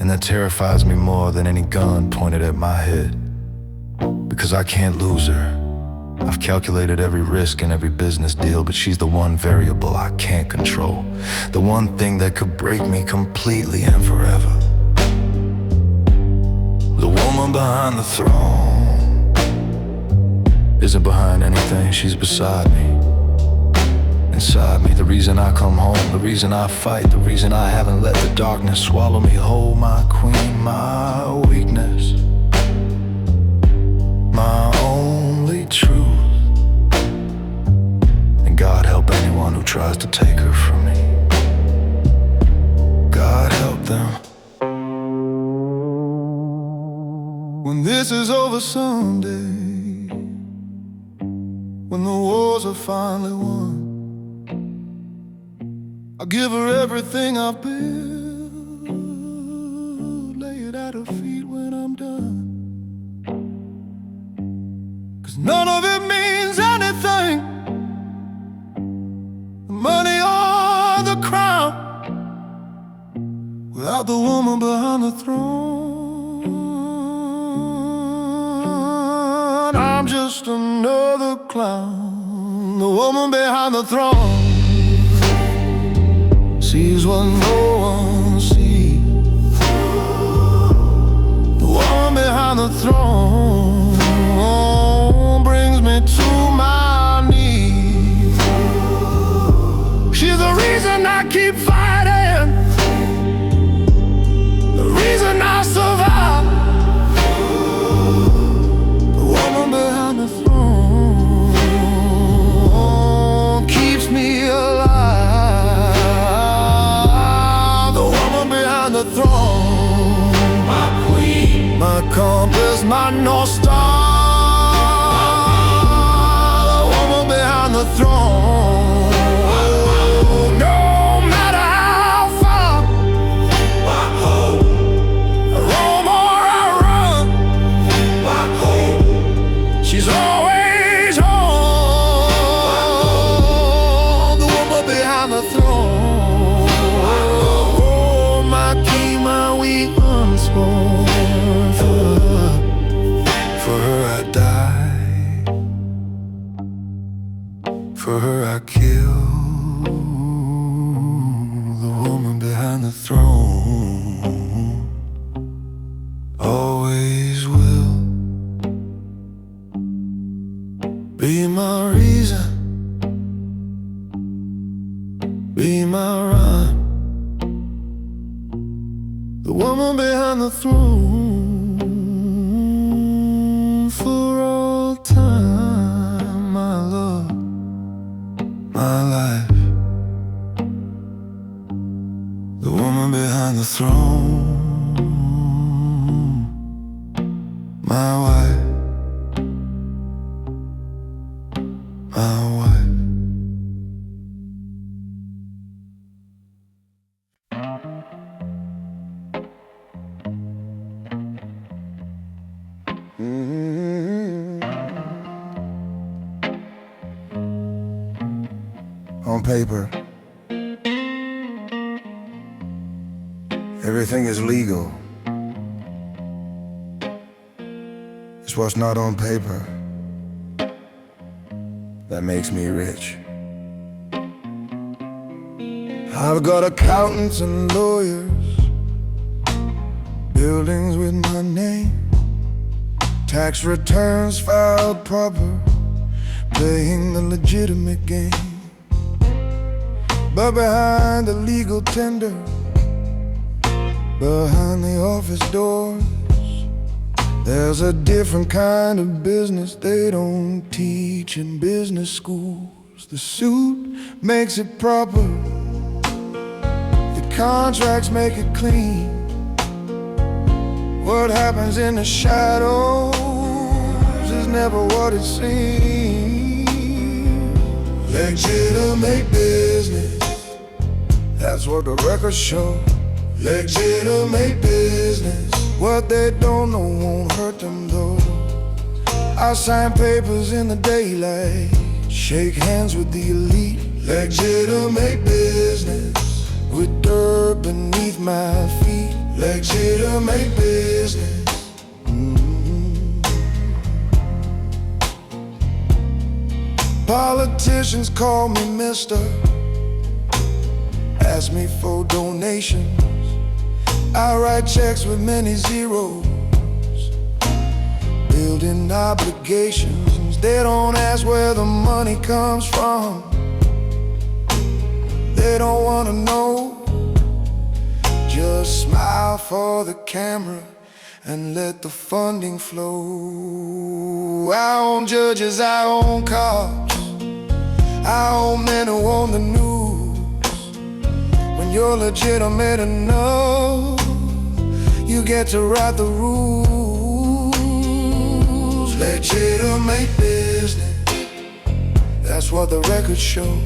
And that terrifies me more than any gun pointed at my head, because I can't lose her. I've calculated every risk in every business deal, but she's the one variable I can't control, the one thing that could break me completely and forever. The woman behind the throne isn't behind anything, she's beside me, inside me. The reason I come home, the reason I fight, the reason I haven't let the darkness swallow me whole. My queen, my weakness, my only truth. And God help anyone who tries to take her from me. God help them. When this is over someday, when the wars are finally won, I'll give her everything I've built, lay it at her feet when I'm done. 'Cause none of it means anything, the money or the crown, without the woman behind the throne. I'm just another clown. The woman behind the throne sees what no one sees. The woman behind the throne brings me to my knees. She's the reason I keep fighting, the reason I survive. The woman behind the throne keeps me alive. The woman behind the throne, my queen, my compass, my North Star. The woman behind the throne, no matter how far I roam or I run, she's always home. The woman behind the throne, oh, my king, my weak unsworn. For her I die, for her I kill. The woman behind the throne always will be my reason, be my rhyme. The woman behind the throne for all time, my love, my life. The woman behind the throne, my wife, my wife. On paper, everything is legal. It's what's not on paper that makes me rich. I've got accountants and lawyers, buildings with my name, tax returns filed proper, playing the legitimate game. But behind the legal tender, behind the office doors, there's a different kind of business they don't teach in business schools. The suit makes it proper, the contracts make it clean. What happens in the shadows is never what it seems. Legitimate business, that's what the records show. Legitimate business, what they don't know won't hurt them though. I sign papers in the daylight, shake hands with the elite. Legitimate business, with dirt beneath my feet. Legitimate business. Politicians call me mister, ask me for donations. I write checks with many zeros, building obligations. They don't ask where the money comes from, they don't wanna know. Just smile for the camera and let the funding flow. I own judges, I own cops, I own men who own the news. When you're legitimate enough, you get to write the rules. Legitimate business, that's what the records show.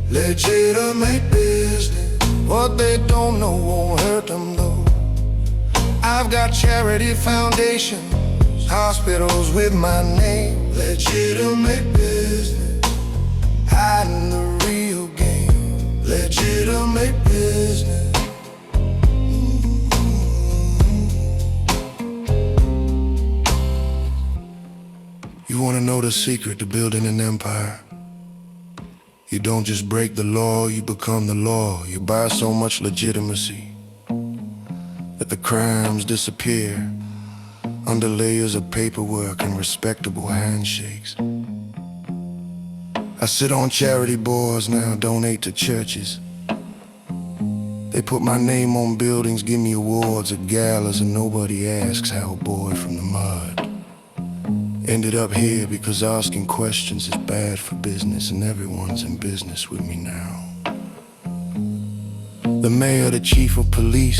Legitimate business, what they don't know won't hurt them though. I've got charity foundations, hospitals with my name. Legitimate business, hiding the real game. Legitimate business. You wanna know the secret to building an empire? You don't just break the law, you become the law. You buy so much legitimacy that the crimes disappear under layers of paperwork and respectable handshakes. I sit on charity boards now, donate to churches. They put my name on buildings, give me awards at galas, and nobody asks how a boy from the mud ended up here, because asking questions is bad for business, and everyone's in business with me now. The mayor, the chief of police,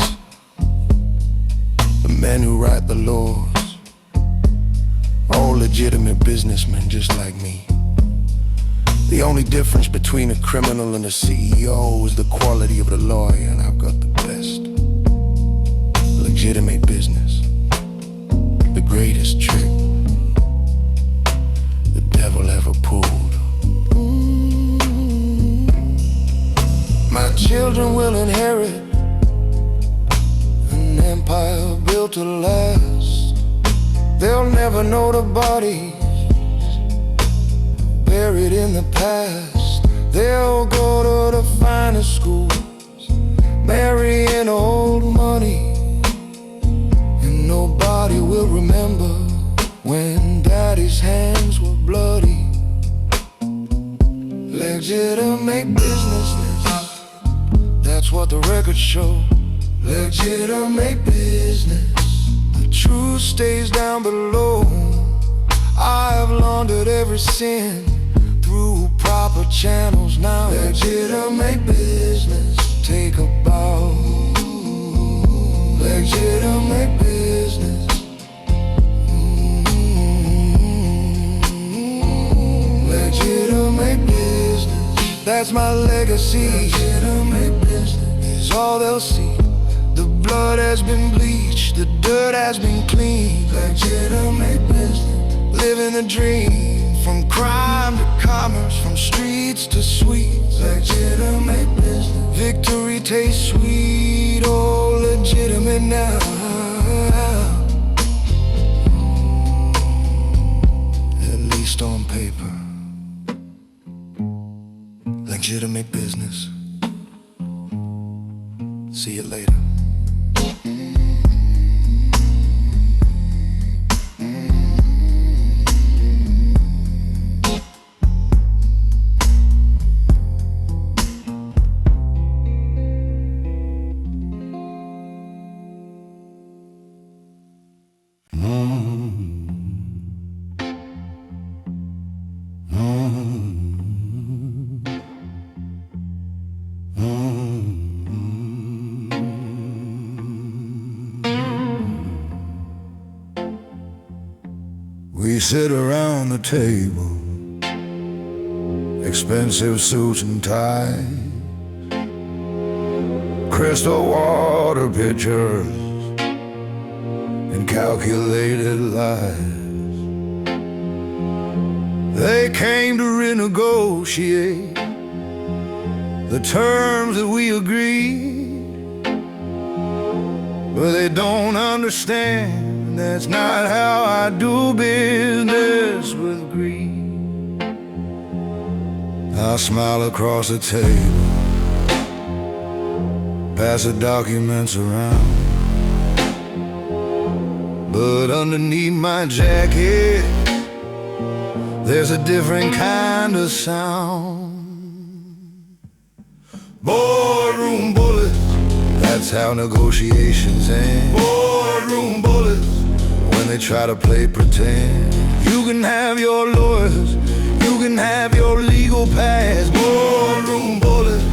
the men who write the laws, all legitimate businessmen just like me. The only difference between a criminal and a CEO is the quality of the lawyer, and I've got the best. Legitimate business, the greatest trick the devil ever pulled. My children will inherit an empire built to last. They'll never know the bodies buried in the past. They'll go to the finest schools, marrying old money, and nobody will remember when daddy's hands were bloody. Legitimate business, that's what the records show. Legitimate business, the truth stays down below. I have laundered every sin through proper channels now. Legitimate business, take a bow. Legitimate business. Legitimate business, that's my legacy. Legitimate business is all they'll see. The blood has been bleached, the dirt has been cleaned. Legitimate business, living the dream, from crime to commerce, from streets to sweets. Legitimate business, victory tastes sweet, oh legitimate now. We sit around the table, expensive suits and ties, crystal water pitchers, and calculated lies. They came to renegotiate the terms that we agreed, but they don't understand that's not how I do business with greed. I smile across the table, pass the documents around, but underneath my jacket there's a different kind of sound. Boardroom bullets, that's how negotiations end. Boardroom bullets, when they try to play pretend. You can have your lawyers, you can have your legal pads. Boardroom bullets,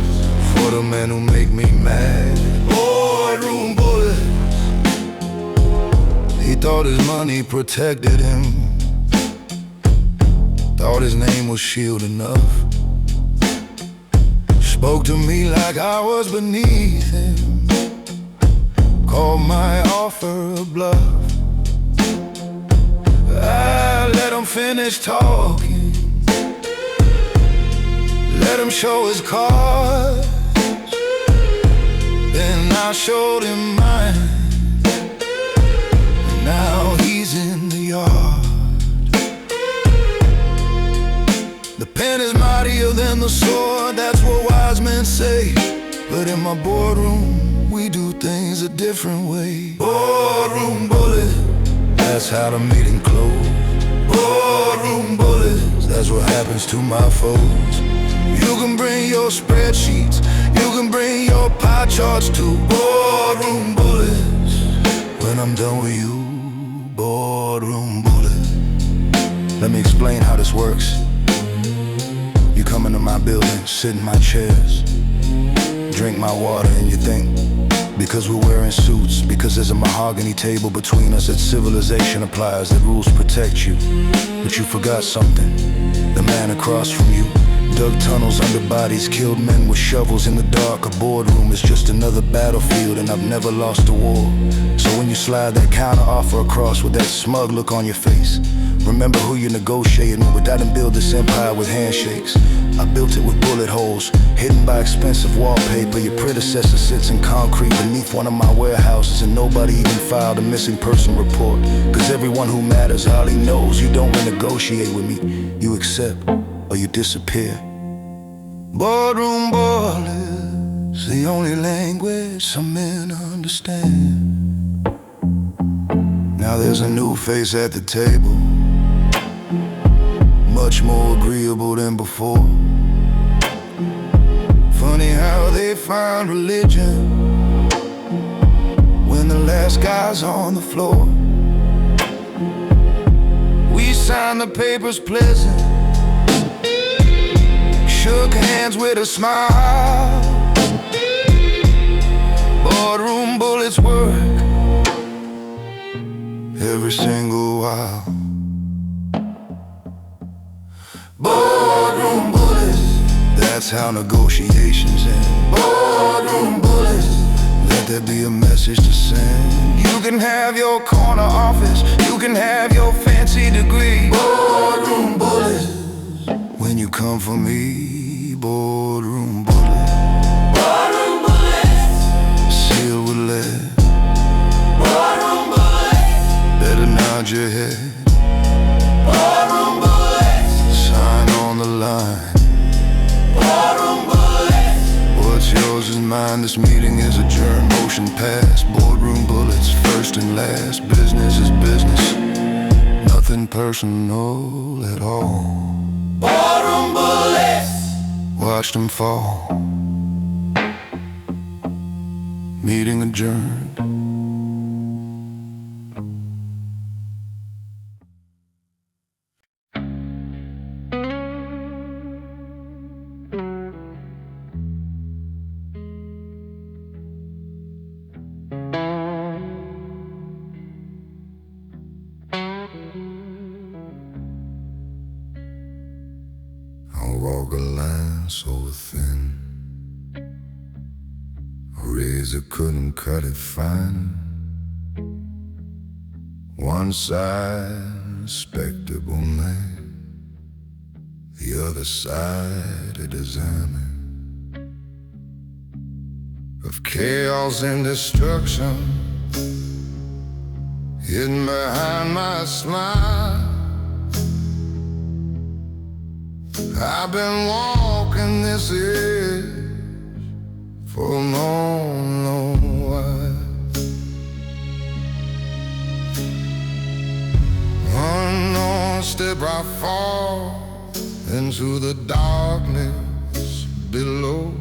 for the men who make me mad. Boardroom bullets, he thought his money protected him, thought his name was shield enough. Spoke to me like I was beneath him, called my offer a bluff. I let him finish talking, let him show his cards, then I showed him mine, and now he's in the yard. The pen is mightier than the sword, that's what wise men say. But in my boardroom, we do things a different way. Boardroom bullets, that's how the meeting closed. Boardroom bullets, that's what happens to my foes. You can bring your spreadsheets, you can bring your pie charts too. Boardroom bullets, when I'm done with you, boardroom bullets. Let me explain how this works. You come into my building, sit in my chairs, drink my water, and you think, because we're wearing suits, because there's a mahogany table between us, that civilization applies, that rules protect you. But you forgot something. The man across from you dug tunnels under bodies, killed men with shovels in the dark. A boardroom is just another battlefield, and I've never lost a war. So when you slide that counter offer across with that smug look on your face, remember who you're negotiating with. I didn't build this empire with handshakes, I built it with bullet holes, hidden by expensive wallpaper. Your predecessor sits in concrete beneath one of my warehouses, and nobody even filed a missing person report. Cause everyone who matters hardly knows. You don't renegotiate with me, you accept or you disappear. Boardroom bullets, the only language some men understand. Now there's a new face at the table, much more agreeable than before. Funny how they find religion when the last guy's on the floor. We signed the papers pleasant, shook hands with a smile. Boardroom bullets work every single while. Boardroom bullets, that's how negotiations end. Boardroom bullets, let there be a message to send. You can have your corner office, you can have your fancy degree. Boardroom bullets, when you come for me, boardroom bullets. Boardroom bullets, sealed with lead. Boardroom bullets, better nod your head. Boardroom bullets, sign on the line. Boardroom bullets, what's yours is mine. This meeting is adjourned, motion passed. Boardroom bullets, first and last. Business is business, nothing personal at all. Boardroom bullets, watch them fall. Meeting adjourned. walk a line so thin, a razor couldn't cut it fine. One side, respectable man, the other side, a designer of chaos and destruction, hidden behind my smile. I've been walking this edge for a long, long while. Unknown step I fall into the darkness below.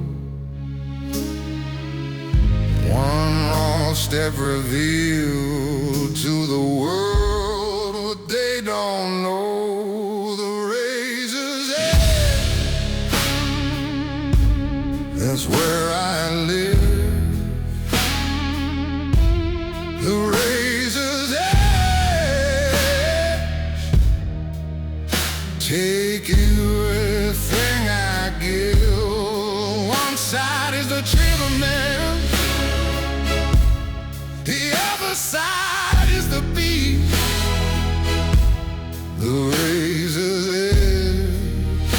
One wrong step revealed to the world what they don't know. The razor's edge, that's where I live. The razor's edge, take everything I give. One side is the trigger man, the other side is the beast. The razor's edge,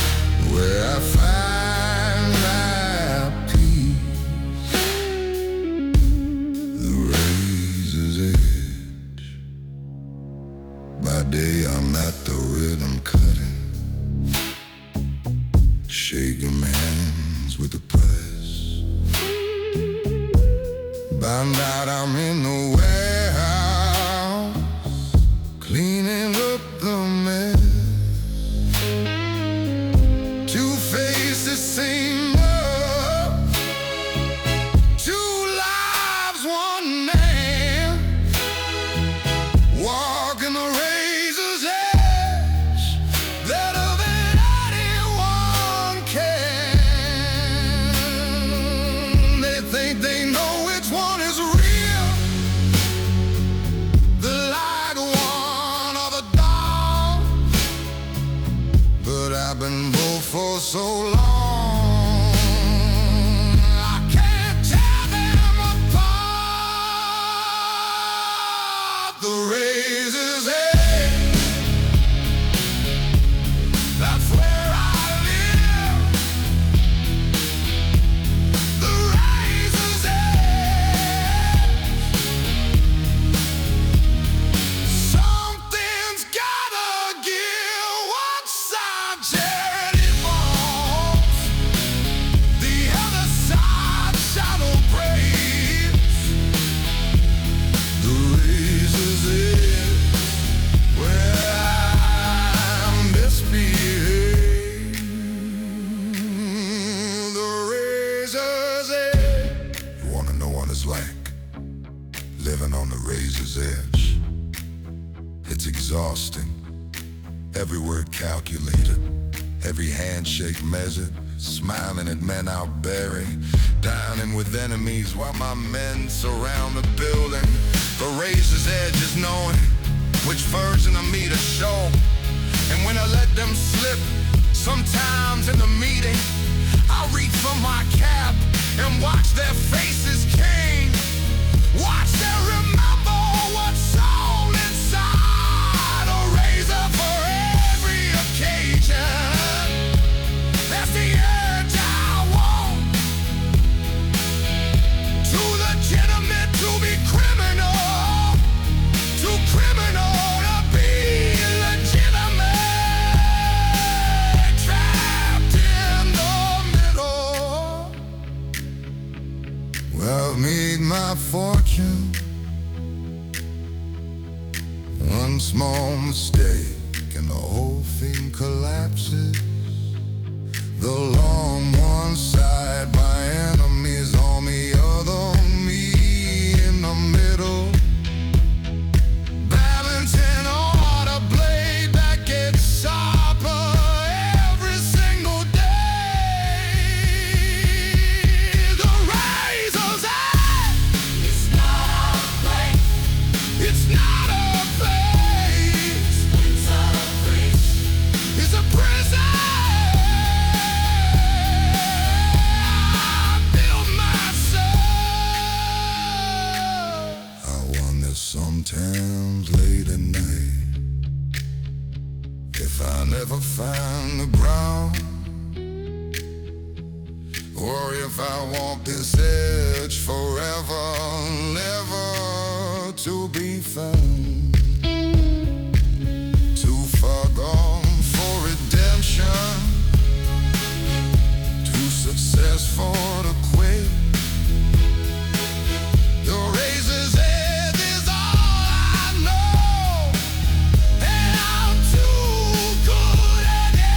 where I find my peace. The razor's edge. By day I'm at the rhythm cutting, shaking hands with the press. By night I'm in the warehouse, cleaning up the mess. Two faces, same love, two lives, one man, walking the razor's edge, better than anyone can. They think they know which one is real, the light one or the dark. But I've been both for so long, I can't tear them apart. The razor's edge, that's where I live. The razor's edge, something's gotta give. One side charity falls, the other side shadow praise. The razor's edge, where I misbehave. The razor's edge. You wanna know what it's like living on the razor's edge? It's exhausting. Every word calculated, every handshake measured, smiling at men out buried, dining with enemies while my men surround the building. The razor's edge is knowing which version of me to show. And when I let them slip, sometimes in the meeting, I reach for my cap and watch their faces change. Watch them remember what's sold inside a razor for every occasion. That's the edge I want. Too legitimate to be criminal, too criminal to be legitimate. Trapped in the middle. Well, I've made my fortune. One small mistake and the whole thing collapses. The long one side, my enemies on the other, me in the middle. Balancing on a blade that gets sharper every single day. The razor's edge, it's not a place, it's not a place. if I never find the ground, or if I walk this edge forever, never to be found. Too far gone for redemption, too successful to quit. The razor's edge is all I know, and I'm too good at it.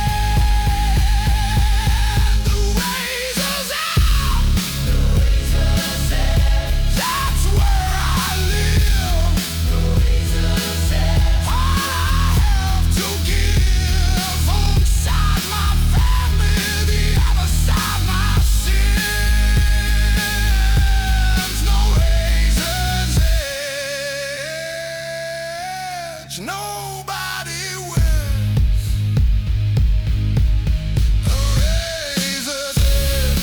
The razor's out, the razor's edge, that's where I live. The razor's edge, all I have to give. One side my family, the other side my sins. No razor's edge, nobody wins. A razor's edge.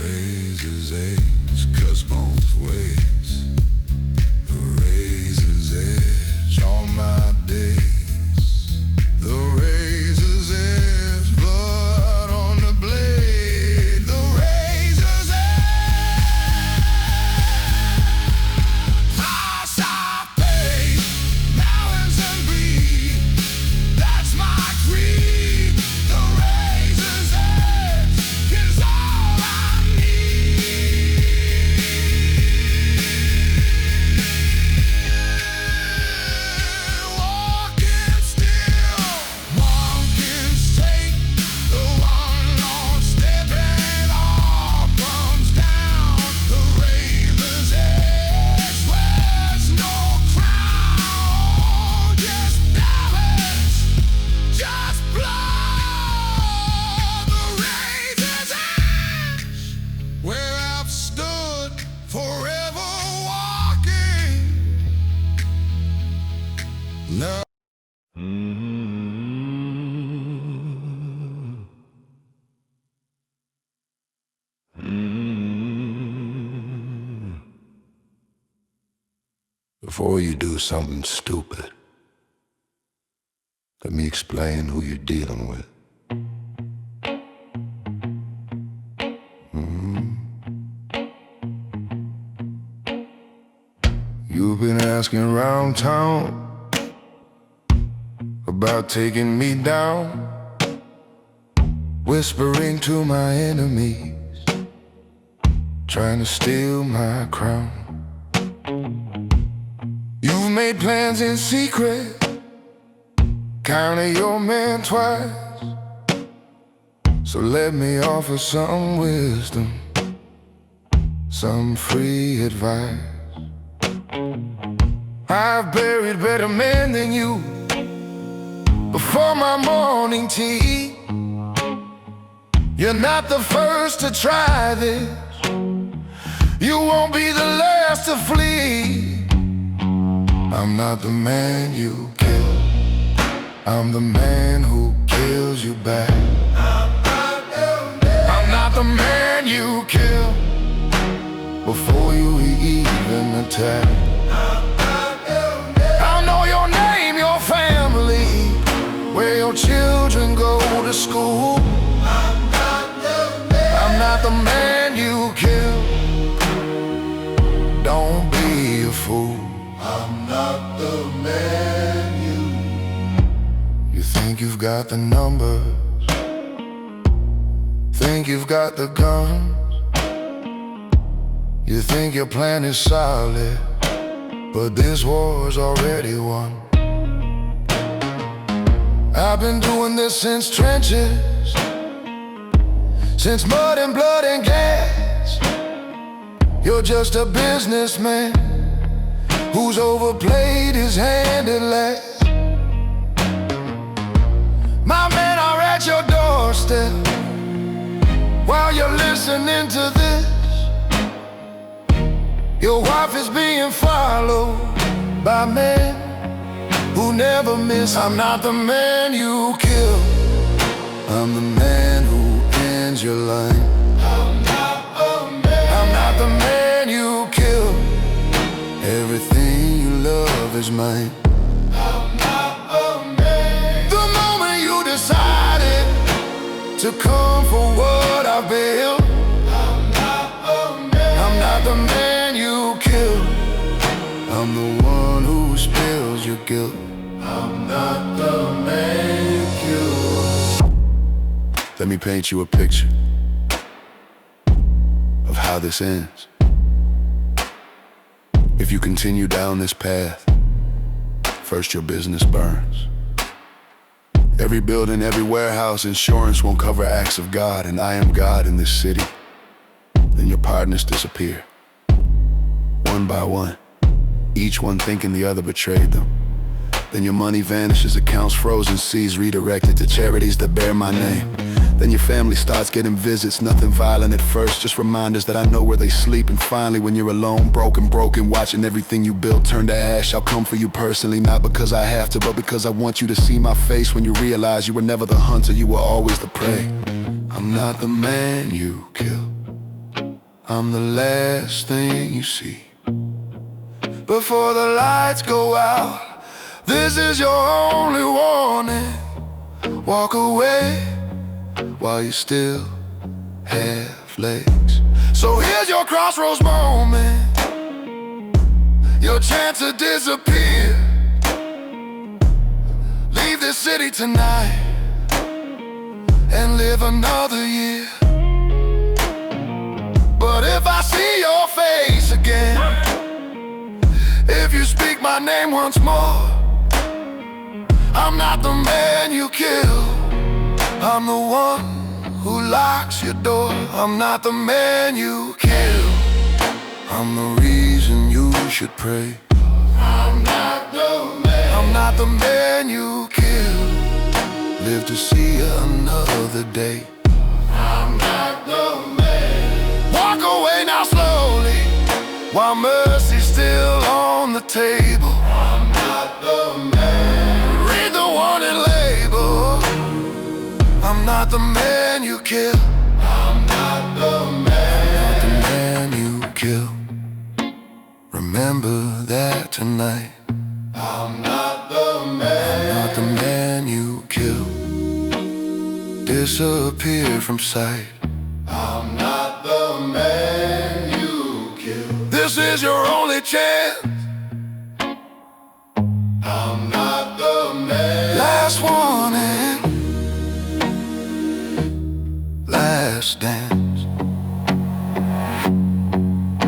Razor's edge cuts both ways. The razor's edge all my days. The razor's edge, blood on the blade. The razor's edge, price I pay, mountains and breed. That's my creed. The razor's edge is all I walking still, monkey's take, the one on stepping all comes down. The razor's edge wears no crown, just damage, just blood. The razor's edge, where I've stood forever walking. No. Before you do something stupid, let me explain who you're dealing with. You've been asking around town about taking me down, whispering to my enemies, trying to steal my crown. You've made plans in secret, counted your men twice. So let me offer some wisdom, some free advice. I've buried better men than you before my morning tea. You're not the first to try this, you won't be the last to flee. I'm not the man you kill, I'm the man who kills you back. I'm not the man you kill before you even attack. I know your name, your family, where your children go to school. I'm not the man you kill, don't be a fool. I'm not the man you think you've got the numbers, think you've got the guns. You think your plan is solid, but this war's already won. I've been doing this since trenches, since mud and blood and gas. You're just a businessman who's overplayed his hand at last. My men are at your doorstep while you're listening to this. Your wife is being followed by men who who never miss. I'm not the man you kill, I'm the man who ends your line. I'm not the man you kill, everything you love is mine. The moment you decided to come for what I built, I'm not the man you kill, I'm the one who spills your guilt. I'm not the man you kill. Let me paint you a picture of how this ends. If you continue down this path, first your business burns. Every building, every warehouse, insurance won't cover acts of God, and I am God in this city. Then your partners disappear, one by one, each one thinking the other betrayed them. Then your money vanishes, accounts frozen, seas redirected to charities that bear my name. Then your family starts getting visits, nothing violent at first, just reminders that I know where they sleep. And finally, when you're alone, broken, watching everything you built turn to ash, I'll come for you personally, not because I have to, but because I want you to see my face when you realize you were never the hunter, you were always the prey. I'm not the man you kill, I'm the last thing you see before the lights go out. This is your only warning. Walk away while you still have legs. So here's your crossroads moment, your chance to disappear. Leave this city tonight and live another year. But if I see your face again, if you speak my name once more, I'm not the man you kill, I'm the one who locks your door. I'm not the man you kill, I'm the reason you should pray. I'm not the man you kill, live to see another day. I'm not the man. Walk away now slowly, while mercy's still on the table. I'm not the man. Read the warning label. I'm not the man you kill, I'm not the man. I'm not the man you kill, remember that tonight. I'm not the man. I'm not the man you kill, disappear from sight. I'm not the man you kill. This is your only chance. I'm not the man. Last warning, last dance.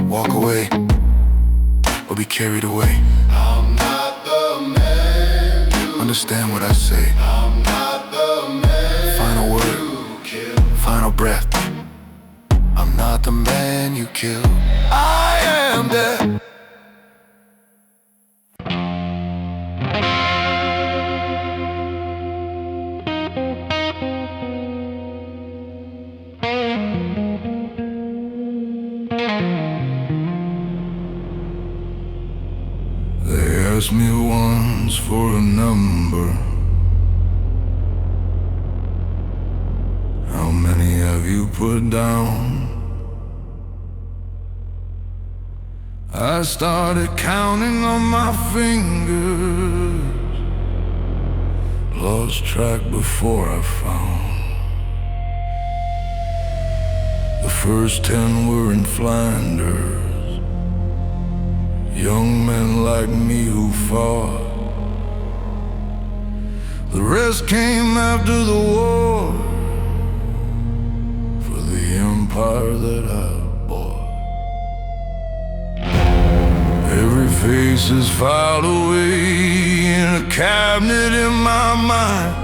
Walk away or be carried away. I'm not the man you understand what I say. I'm not the man. Final word, final breath. I'm not the man you kill, I am dead. They asked me once for a number. How many have you put down? I started counting on my fingers, lost track before I found. The first 10 were in Flanders, young men like me who fought. The rest came after the war, for the empire that I bought. Every face is filed away in a cabinet in my mind,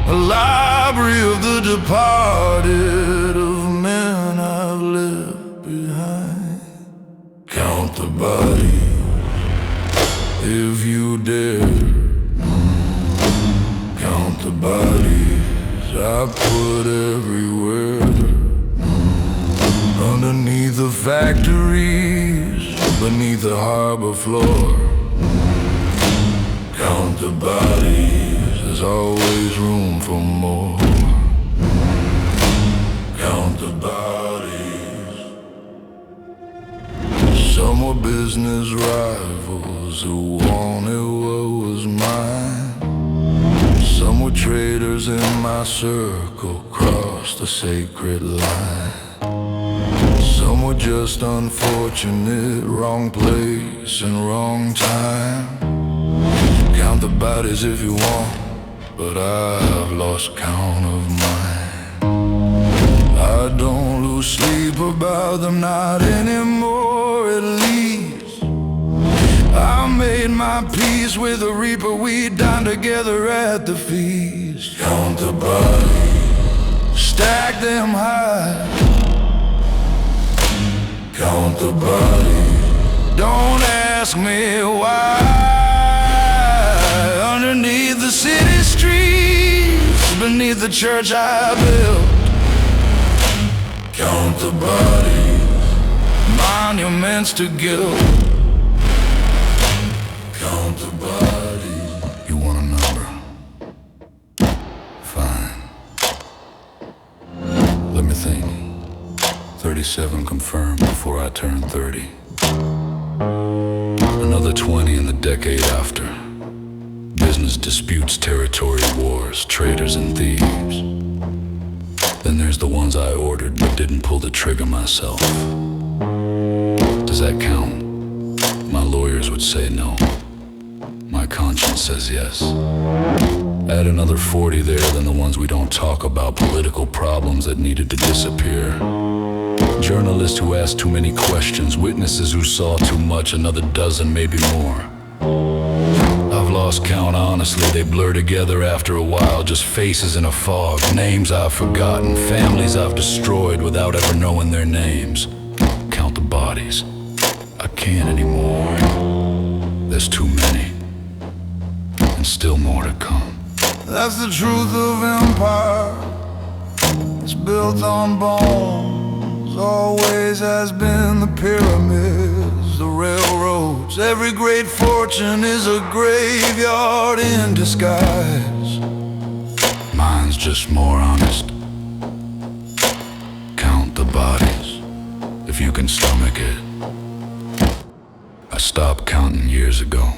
a library of the departed, of men I've left behind. Count the bodies if you dare, count the bodies I put everywhere, underneath the factories, beneath the harbor floor. Count the bodies, there's always room for more. Count the bodies. Some were business rivals who wanted what was mine. Some were traitors in my circle, crossed the sacred line. Some were just unfortunate, wrong place and wrong time. Count the bodies if you want, but I've lost count of mine. I don't lose sleep about them, not anymore at least. I made my peace with the reaper, we dined together at the feast. Count the bodies, stack them high. Count the bodies, don't ask me why. Underneath the city streets, beneath the church I built. Count the bodies, monuments to guilt. Count the bodies. You want a number? Fine. Let me think. 37 confirmed before I turn 30. Another 20 in the decade after. Business disputes, territory wars, traitors and thieves. Then there's the ones I ordered but didn't pull the trigger myself. Does that count? My lawyers would say no. My conscience says yes. Add another 40 there than the ones we don't talk about, political problems that needed to disappear. Journalists who asked too many questions, witnesses who saw too much, another dozen, maybe more. I've lost count, honestly, they blur together after a while, just faces in a fog, names I've forgotten, families I've destroyed without ever knowing their names. Count the bodies. I can't anymore. There's too many, and still more to come. That's the truth of empire. It's built on bones, always has been the pyramids, the railroads. Every great fortune is a graveyard in disguise. Mine's just more honest. Count the bodies, if you can stomach it. I stopped counting years ago.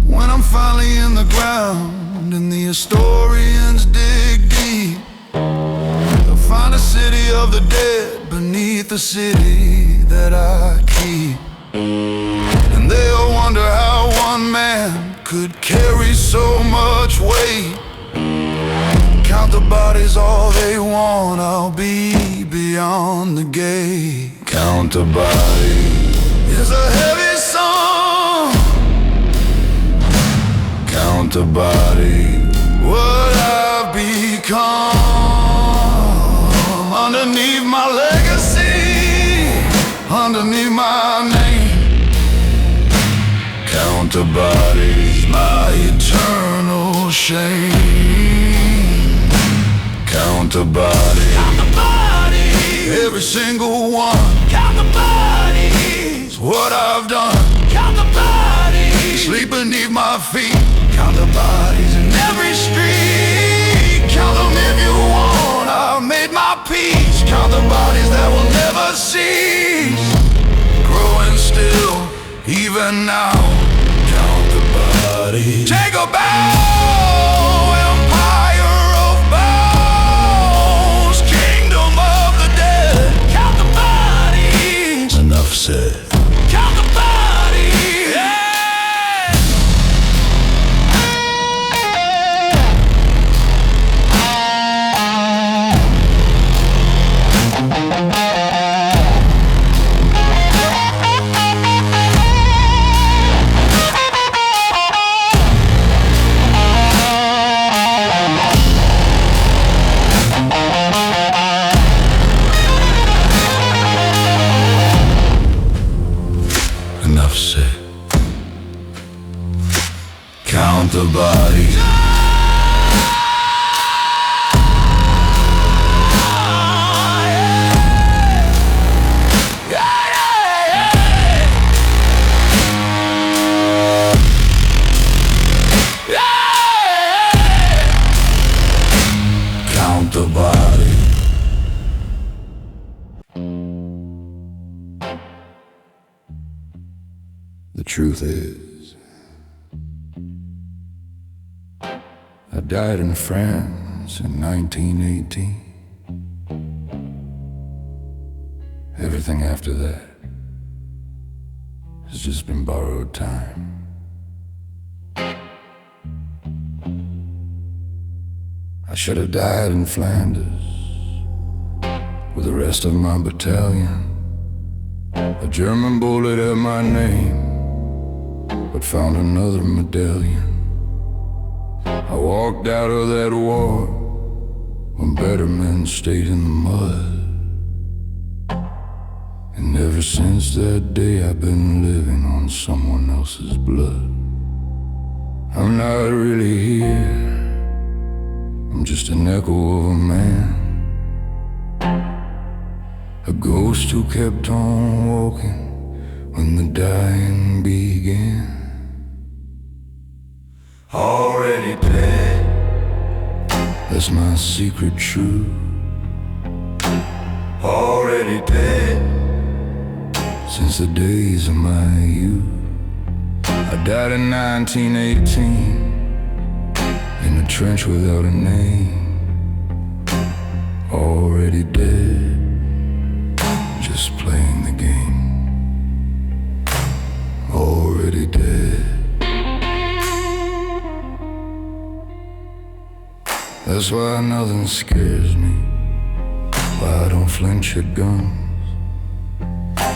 When I'm finally in the ground and the historians dig deep, they'll find a city of the dead beneath the city that I keep. And they'll wonder how one man could carry so much weight. Count the bodies all they want, I'll be beyond the gate. Count the bodies is a heavy song. Count the body, what I've become. Underneath my legacy, underneath my name. Count the bodies, my eternal shame. Count the bodies, count the bodies, every single one. Count the bodies, what I've done. Count the bodies, sleep beneath my feet. Count the bodies in every street. Count them if you want, I've made my peace. Count the bodies that will never cease, growing still, even now. Count the bodies. Take a bow, empire of bones, kingdom of the dead. Count the bodies. Enough said. Count the bodies. Yeah. Enough said. Count the bodies. truth is, I died in France in 1918. Everything after that has just been borrowed time. I should have died in Flanders with the rest of my battalion. A German bullet at my name, but found another medallion. I walked out of that war when better men stayed in the mud. And ever since that day I've been living on someone else's blood. I'm not really here, I'm just an echo of a man, a ghost who kept on walking when the dying began. Already dead, that's my secret truth. Already dead, since the days of my youth. I died in 1918 in a trench without a name. Already dead, just playing the game. Already dead. That's why nothing scares me, why I don't flinch at guns.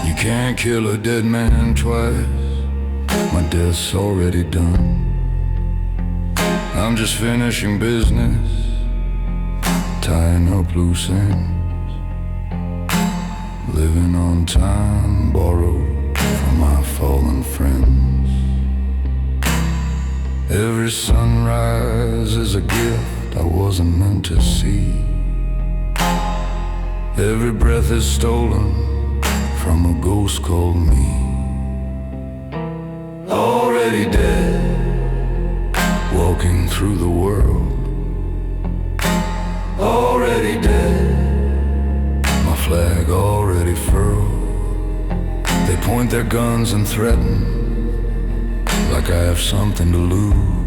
You can't kill a dead man twice, my death's already done. I'm just finishing business, tying up loose ends, living on time borrowed from my fallen friends. Every sunrise is a gift I wasn't meant to see. Every breath is stolen from a ghost called me. Already dead, walking through the world. Already dead, my flag already furled. They point their guns and threaten like I have something to lose.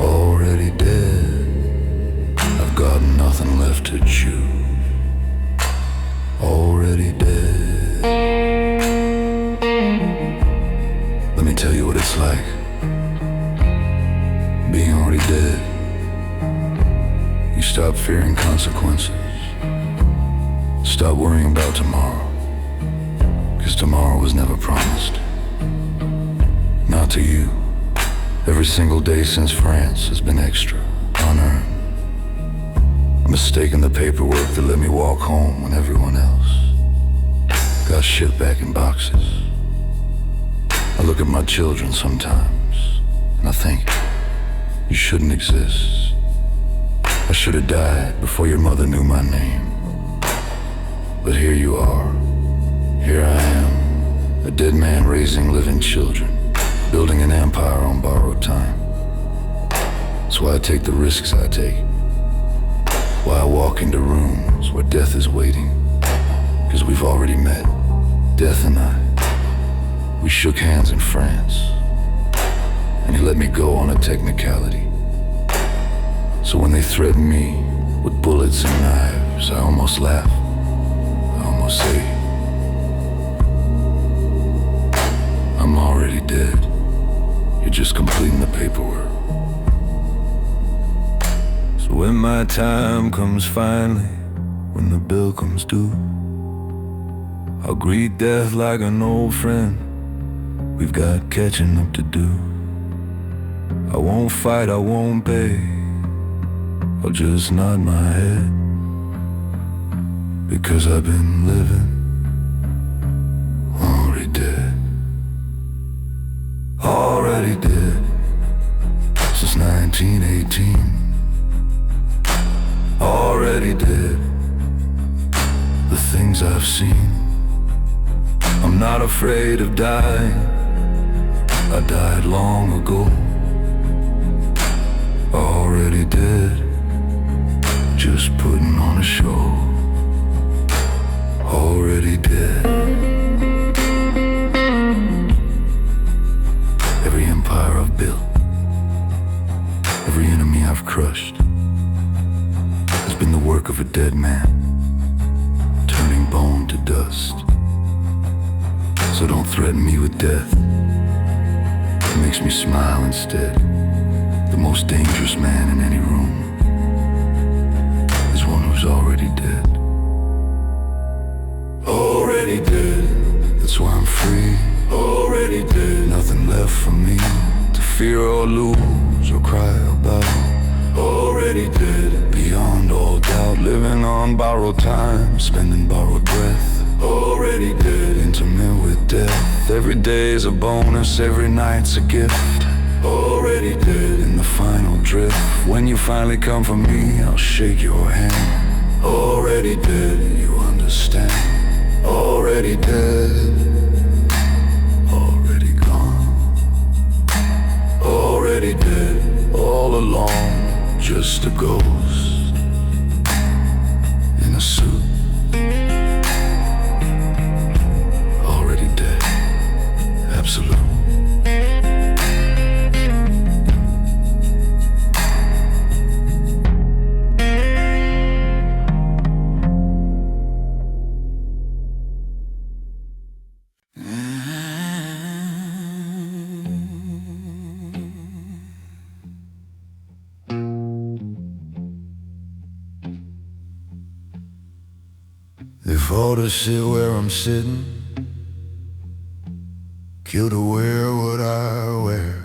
Already dead, I've got nothing left to choose. Already dead. Let me tell you what it's like being already dead. You stop fearing consequences, stop worrying about tomorrow, 'cause tomorrow was never promised. Not to you. Every single day since France has been extra, unearned. A mistake in the paperwork that let me walk home when everyone else got shipped back in boxes. I look at my children sometimes and I think, you shouldn't exist. I should have died before your mother knew my name. But here you are, here I am, a dead man raising living children, building an empire on borrowed time. That's why I take the risks I take, why I walk into rooms where death is waiting. 'Cause we've already met, death and I. We shook hands in France, and he let me go on a technicality. So when they threaten me with bullets and knives, I almost laugh, I almost say, I'm already dead. You're just completing the paperwork. So when my time comes finally, when the bill comes due, I'll greet death like an old friend. We've got catching up to do. I won't fight, I won't beg, I'll just nod my head, because I've been living already dead. Already dead since 1918. Already dead, the things I've seen. I'm not afraid of dying, I died long ago. Already dead, just putting on a show. Already dead. crushed has been the work of a dead man, turning bone to dust. So don't threaten me with death. It makes me smile instead. The most dangerous man in any room is one who's already dead. Already dead. That's why I'm free. Already dead. Nothing left for me to fear or lose or cry about. Already dead. Beyond all doubt, living on borrowed time, spending borrowed breath. Already dead. Intimate with death. Every day is a bonus, every night's a gift. Already dead. In the final drift, when you finally come for me, I'll shake your hand. Already dead, you understand. Already dead. Already gone. Already dead. All alone, just a ghost in a suit. Already dead. Absolute. If all to sit where I'm sitting, kill to wear what I wear.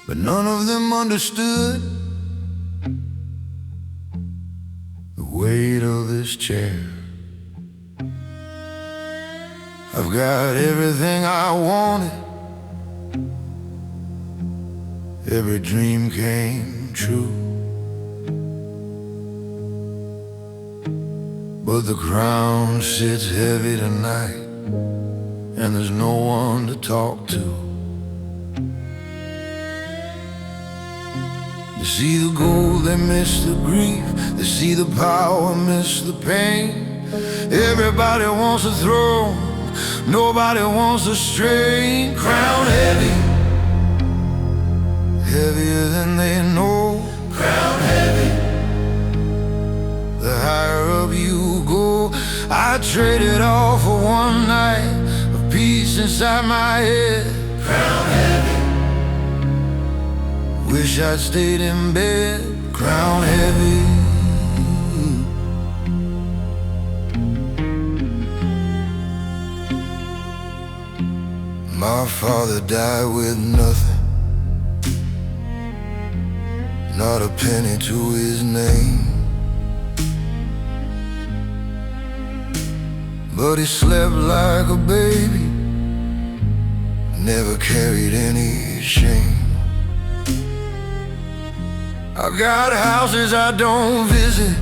But none of them understood the weight of this chair. I've got everything I wanted. Every dream came true. But the crown sits heavy tonight, and there's no one to talk to. They see the gold, they miss the grief. They see the power, miss the pain. Everybody wants a throne, nobody wants a strain. Crown heavy, heavier than they know. Crown heavy, the higher up you go. I traded all for one night of peace inside my head. Crown heavy, wish I'd stayed in bed. Crown heavy. My father died with nothing, not a penny to his name. But he slept like a baby, never carried any shame. I've got houses I don't visit,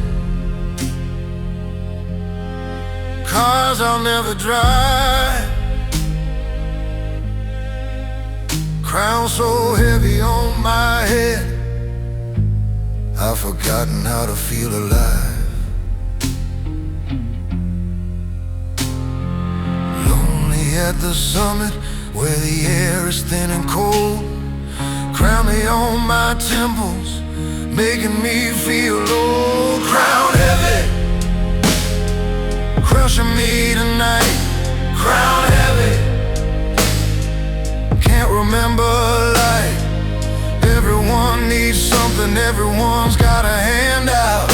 cars I'll never drive. Crown so heavy on my head, I've forgotten how to feel alive. At the summit, where the air is thin and cold, crown me on my temples, making me feel old. Crown heavy, crushing me tonight. Crown heavy, can't remember life. Everyone needs something, everyone's got a hand out.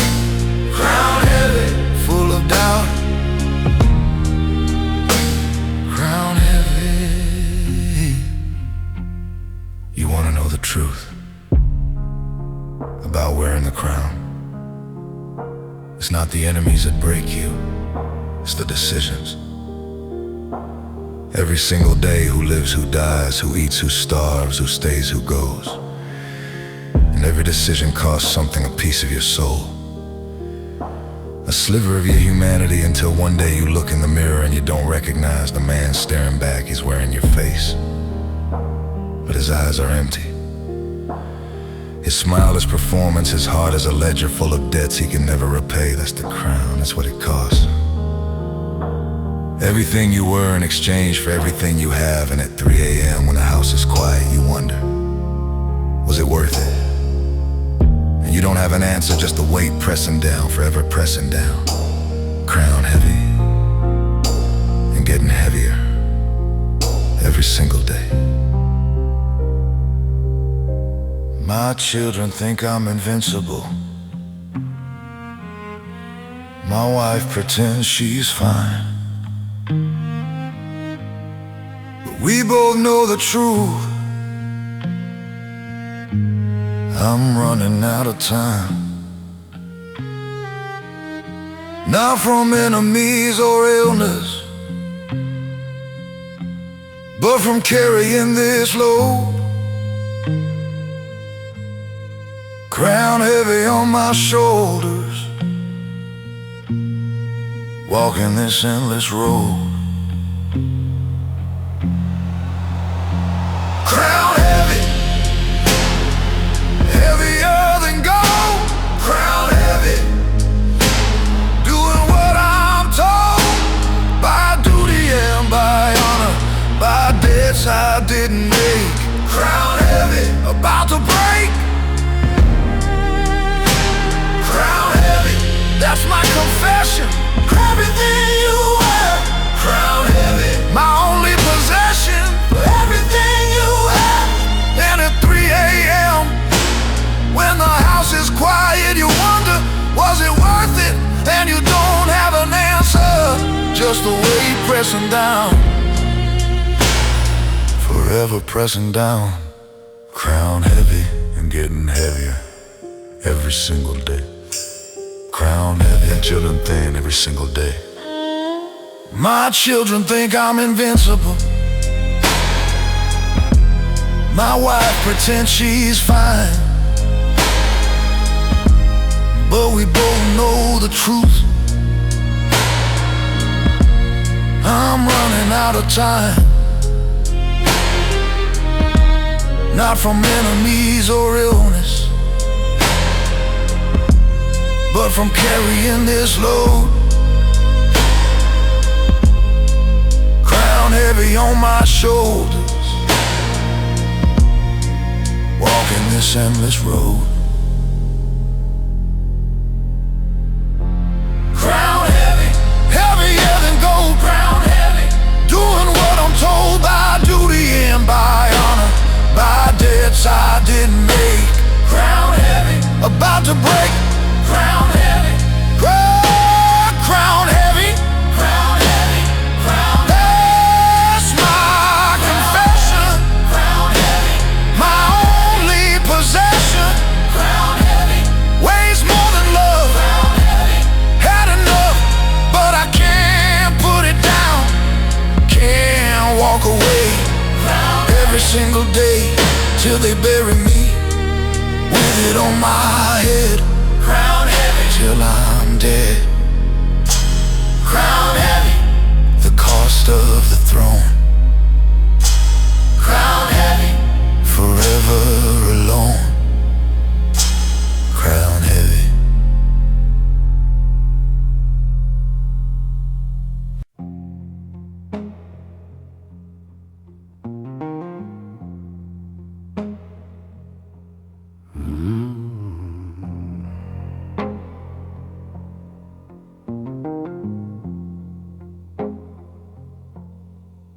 Crown heavy, full of doubt. You want to know the truth about wearing the crown? It's not the enemies that break you, it's the decisions. Every single day, who lives, who dies, who eats, who starves, who stays, who goes. And every decision costs something, a piece of your soul, a sliver of your humanity, until one day you look in the mirror and you don't recognize the man staring back. He's wearing your face, but his eyes are empty. His smile is performance, his heart is a ledger full of debts he can never repay. That's the crown, that's what it costs. Everything you were in exchange for everything you have, and at 3 a.m. when the house is quiet you wonder, Was it worth it? And you don't have an answer, just the weight pressing down, forever pressing down. Crown heavy and getting heavier every single day. My children think I'm invincible. My wife pretends she's fine, but we both know the truth. I'm running out of time. Not from enemies or illness, but from carrying this load. Crown heavy on my shoulders, walking this endless road. Crown heavy, heavier than gold. Crown heavy, doing what I'm told, by duty and by honor, by debts I didn't make. Crown heavy, about to break. Crown heavy, that's my confession. Everything you have, crown heavy, my only possession. Everything you have. And at 3 a.m., when the house is quiet, you wonder, was it worth it? And you don't have an answer, just the weight pressing down, forever pressing down. Crown heavy and getting heavier every single day. Crown heavy and children thin every single day. My children think I'm invincible. My wife pretends she's fine, but we both know the truth. I'm running out of time, not from enemies or illness, but from carrying this load. Crown heavy on my shoulders, walking this endless road. Crown heavy, heavier than gold. Crown heavy, doing what I'm told, by duty and by honor, by debts I didn't make. Crown heavy, about to break. Crown heavy, crown heavy, crown heavy, crown. That's my confession. Crown heavy, my only possession. Crown heavy, weighs more than love. Crown heavy, had enough, but I can't put it down. Can't walk away. Crown every single day till they bury me with it on my head. Crown heavy till I'm dead. Crown heavy, the cost of the throne. Crown heavy, forever alone. Crown heavy.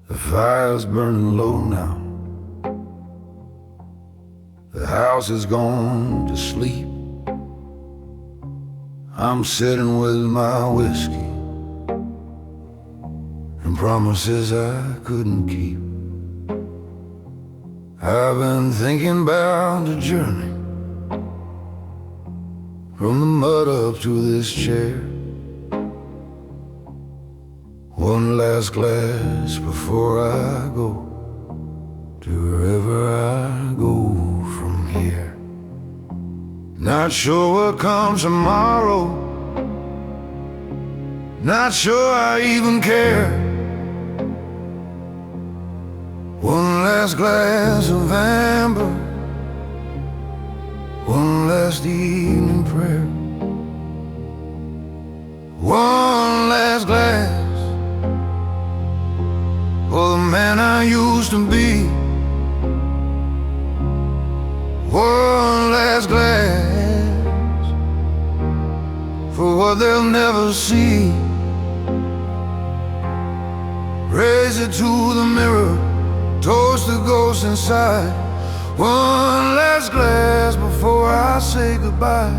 The fire's burning low now. The house has gone to sleep. I'm sitting with my whiskey and promises I couldn't keep. I've been thinking about the journey from the mud up to this chair. One last glass before I go to wherever I go from here. Not sure what comes tomorrow, not sure I even care. One last glass of amber, one last evening prayer. One last glass for the man I used to be. One they'll never see. Raise it to the mirror, toast the ghost inside. One last glass before I say goodbye.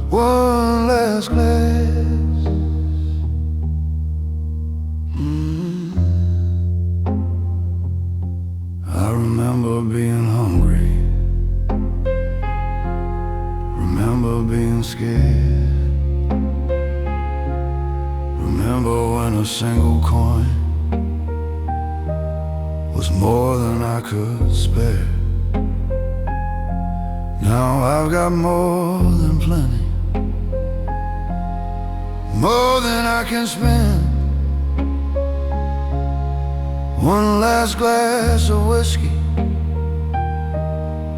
One last glass. I remember being hungry, remember being scared, remember when a single coin was more than I could spare. Now I've got more than plenty, more than I can spend. One last glass of whiskey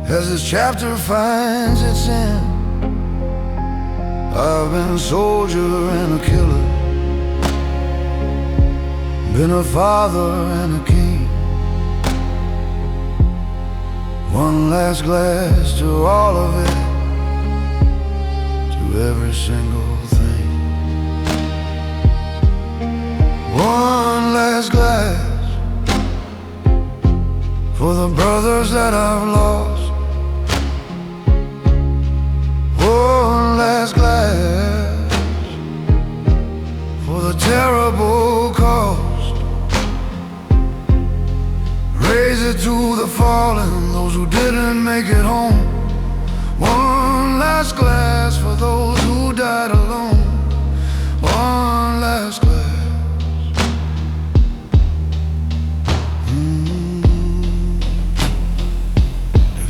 as this chapter finds its end. I've been a soldier and a killer, been a father and a king. One last glass to all of it, to every single thing. One last glass for the brothers that I've lost. One last glass for the terrible cost. Raise it to the fallen, those who didn't make it home. One last glass for those who died alone. One last glass.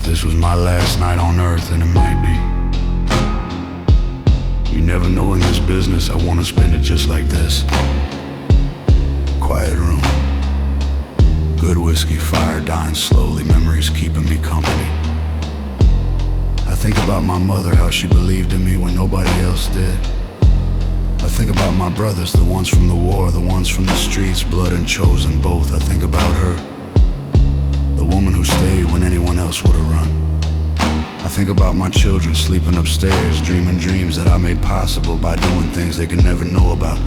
This was my last night on earth, and it might be. You never know in this business, I wanna spend it just like this. Quiet room, good whiskey, fire dying slowly, memories keeping me company. I think about my mother, how she believed in me when nobody else did. I think about my brothers, the ones from the war, the ones from the streets, blood and chosen both. I think about her, the woman who stayed when anyone else would have run. I think about my children sleeping upstairs, dreaming dreams that I made possible by doing things they could never know about.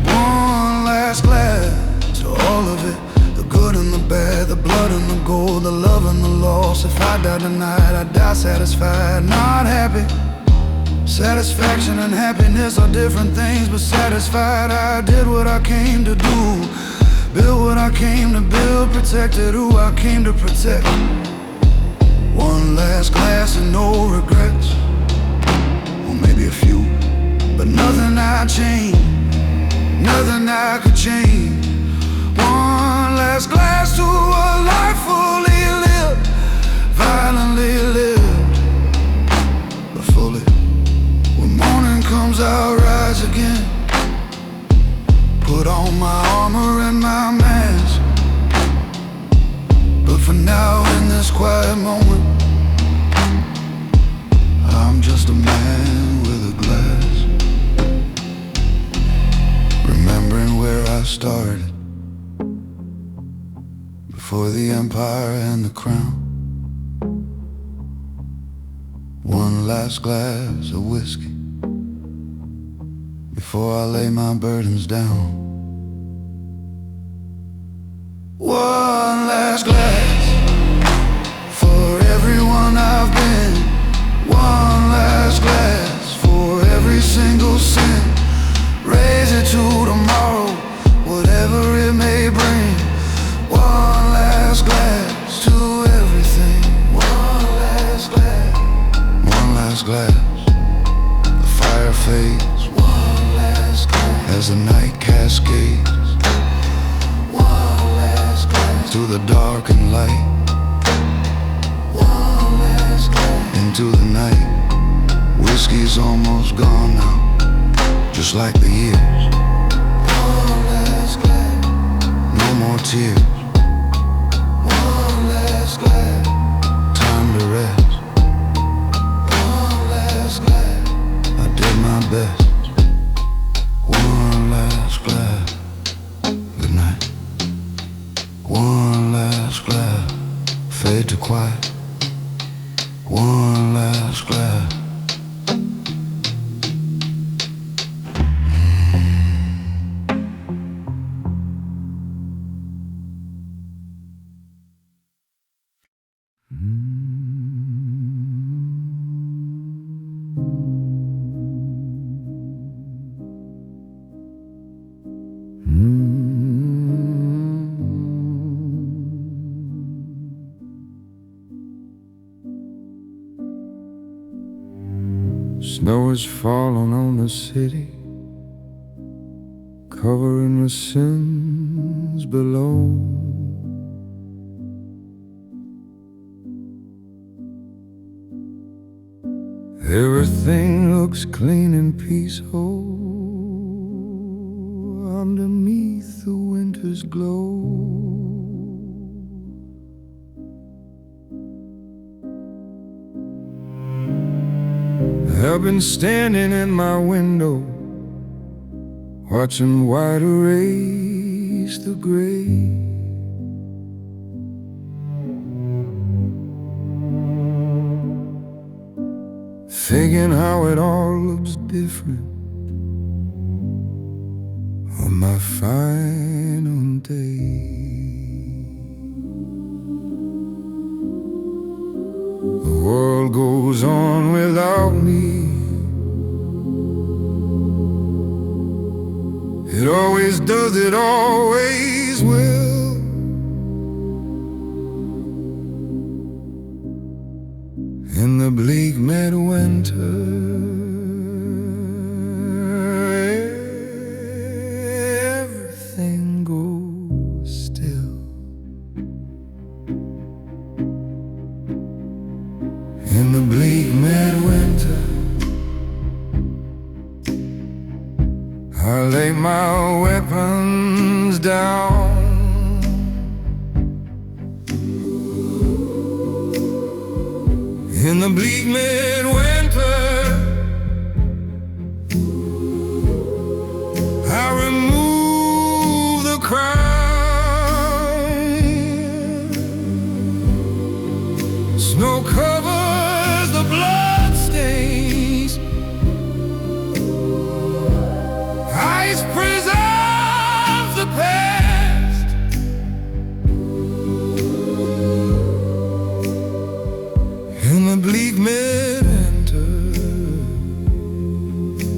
One last glass to all of it, the good and the bad, the blood and the gold, the love and the loss. If I die tonight, I die satisfied, not happy. Satisfaction and happiness are different things, but satisfied I did what I came to do. Build what I came to build, protected who I came to protect. One last glass and no regrets, or maybe a few, but nothing I changed, nothing I could change. One last glass to a life fully lived, violently lived, but fully. When morning comes I'll rise again, put on my armor and my mask. But for now, in this quiet moment, I'm just a man with a glass, remembering where I started, before the empire and the crown. One last glass of whiskey before I lay my burdens down. One last glass for everyone I've been. One last glass for every single sin. Raise it to tomorrow, whatever it may bring. One last glass to everything. One last glass. One last glass. The fire fades. One last glass. As the night cascades through the dark and light, one last glass. Into the night. Whiskey's almost gone now, just like the years. One last glass. No more tears. One last glass. Time to rest. One last glass. I did my best. One last glass. Good night. One last glass, fade to quiet. One last glass. Snow is falling on the city, covering the sins below. Everything looks clean and peaceful underneath the winter's glow. I've been standing in my window, watching white erase the gray. Thinking how it all looks different on my final day. The world goes on without me. It always does, it always will. In the bleak midwinter, everything goes still. In the bleak midwinter, I lay my weapons down. In the bleak midwinter, I remove the crown. Snow covers the bloodstains, ice preserves the past. In the bleak midwinter,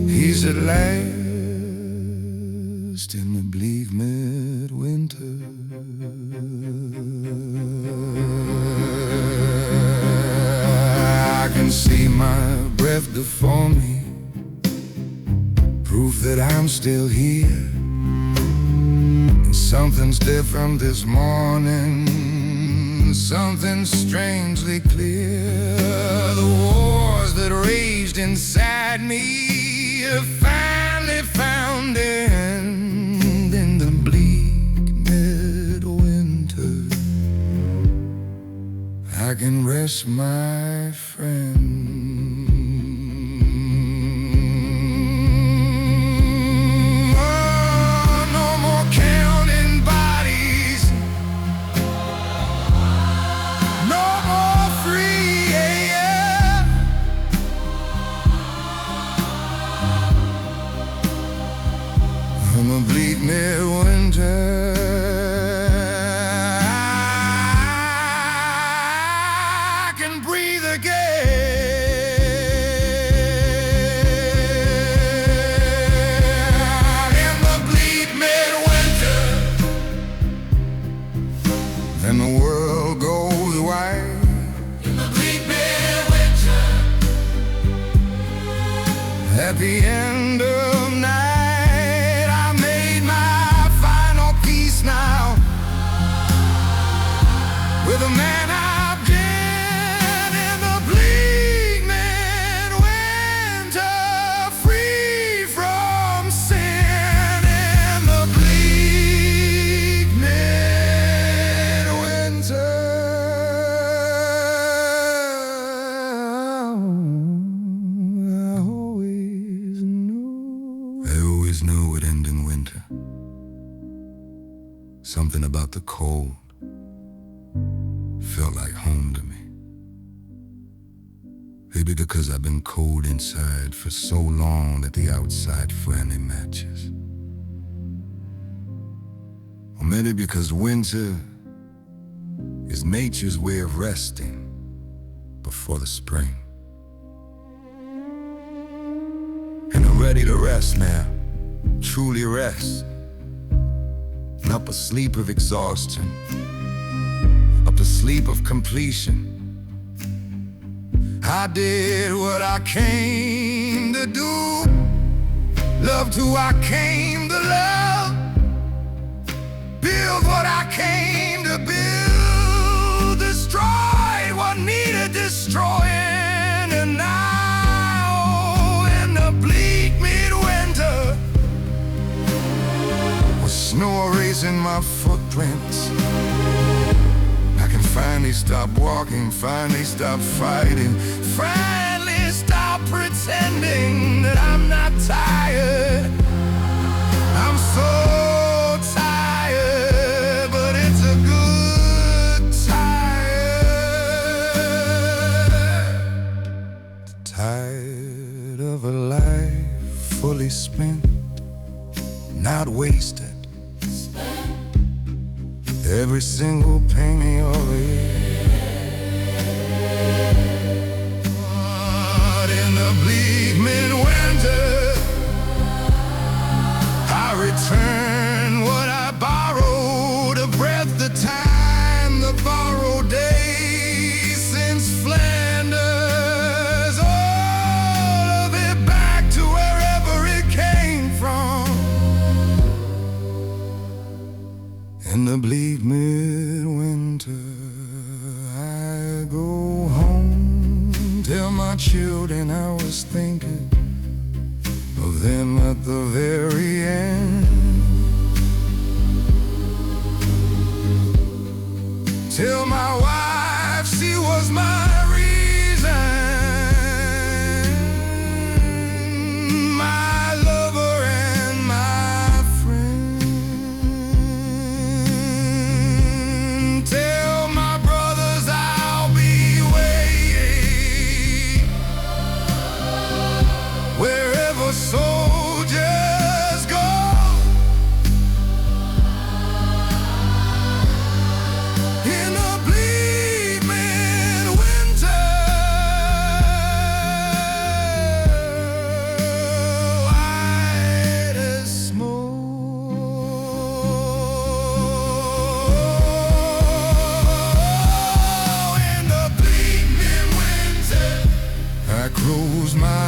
he's at last. In the bleak midwinter, I can see my breath before me, proof that I'm still here. And something's different this morning, something strangely clear. The wars that raged inside me have finally found end. In the bleak midwinter, I can rest, my friend. In the bleak midwinter, I can breathe again. In the bleak midwinter, and the world goes wide. In the bleak midwinter, at the end of night, with a man I've been. In the bleak midwinter, free from sin. In the bleak midwinter, I always knew it would end in winter. Something about the cold felt like home to me. Maybe because I've been cold inside for so long that the outside finally matches. Or maybe because winter is nature's way of resting before the spring. And I'm ready to rest now, truly rest. Not a sleep of exhaustion, up to sleep of completion. I did what I came to do, loved who I came to love, build what I came to build, destroyed what needed destroying. And now in the bleak midwinter, with snow erasing my footprints, I can finally stop walking, finally stop fighting, finally stop pretending that I'm not tired. I'm so tired, but it's a good tired. Tired of a life fully spent, not wasted. Every single penny of it. But in the bleak midwinter, I return what I borrowed, a breath, the time, the borrowed days since Flanders, all of it back to wherever it came from. In the bleak midwinter, I go home, tell my children I was thinking of them at the very end. Tell my wife she was my reason, my lover and my friend. Tell my brothers I'll be waiting wherever soldiers go. In the bleak midwinter, white as smoke. In the bleak midwinter, I close my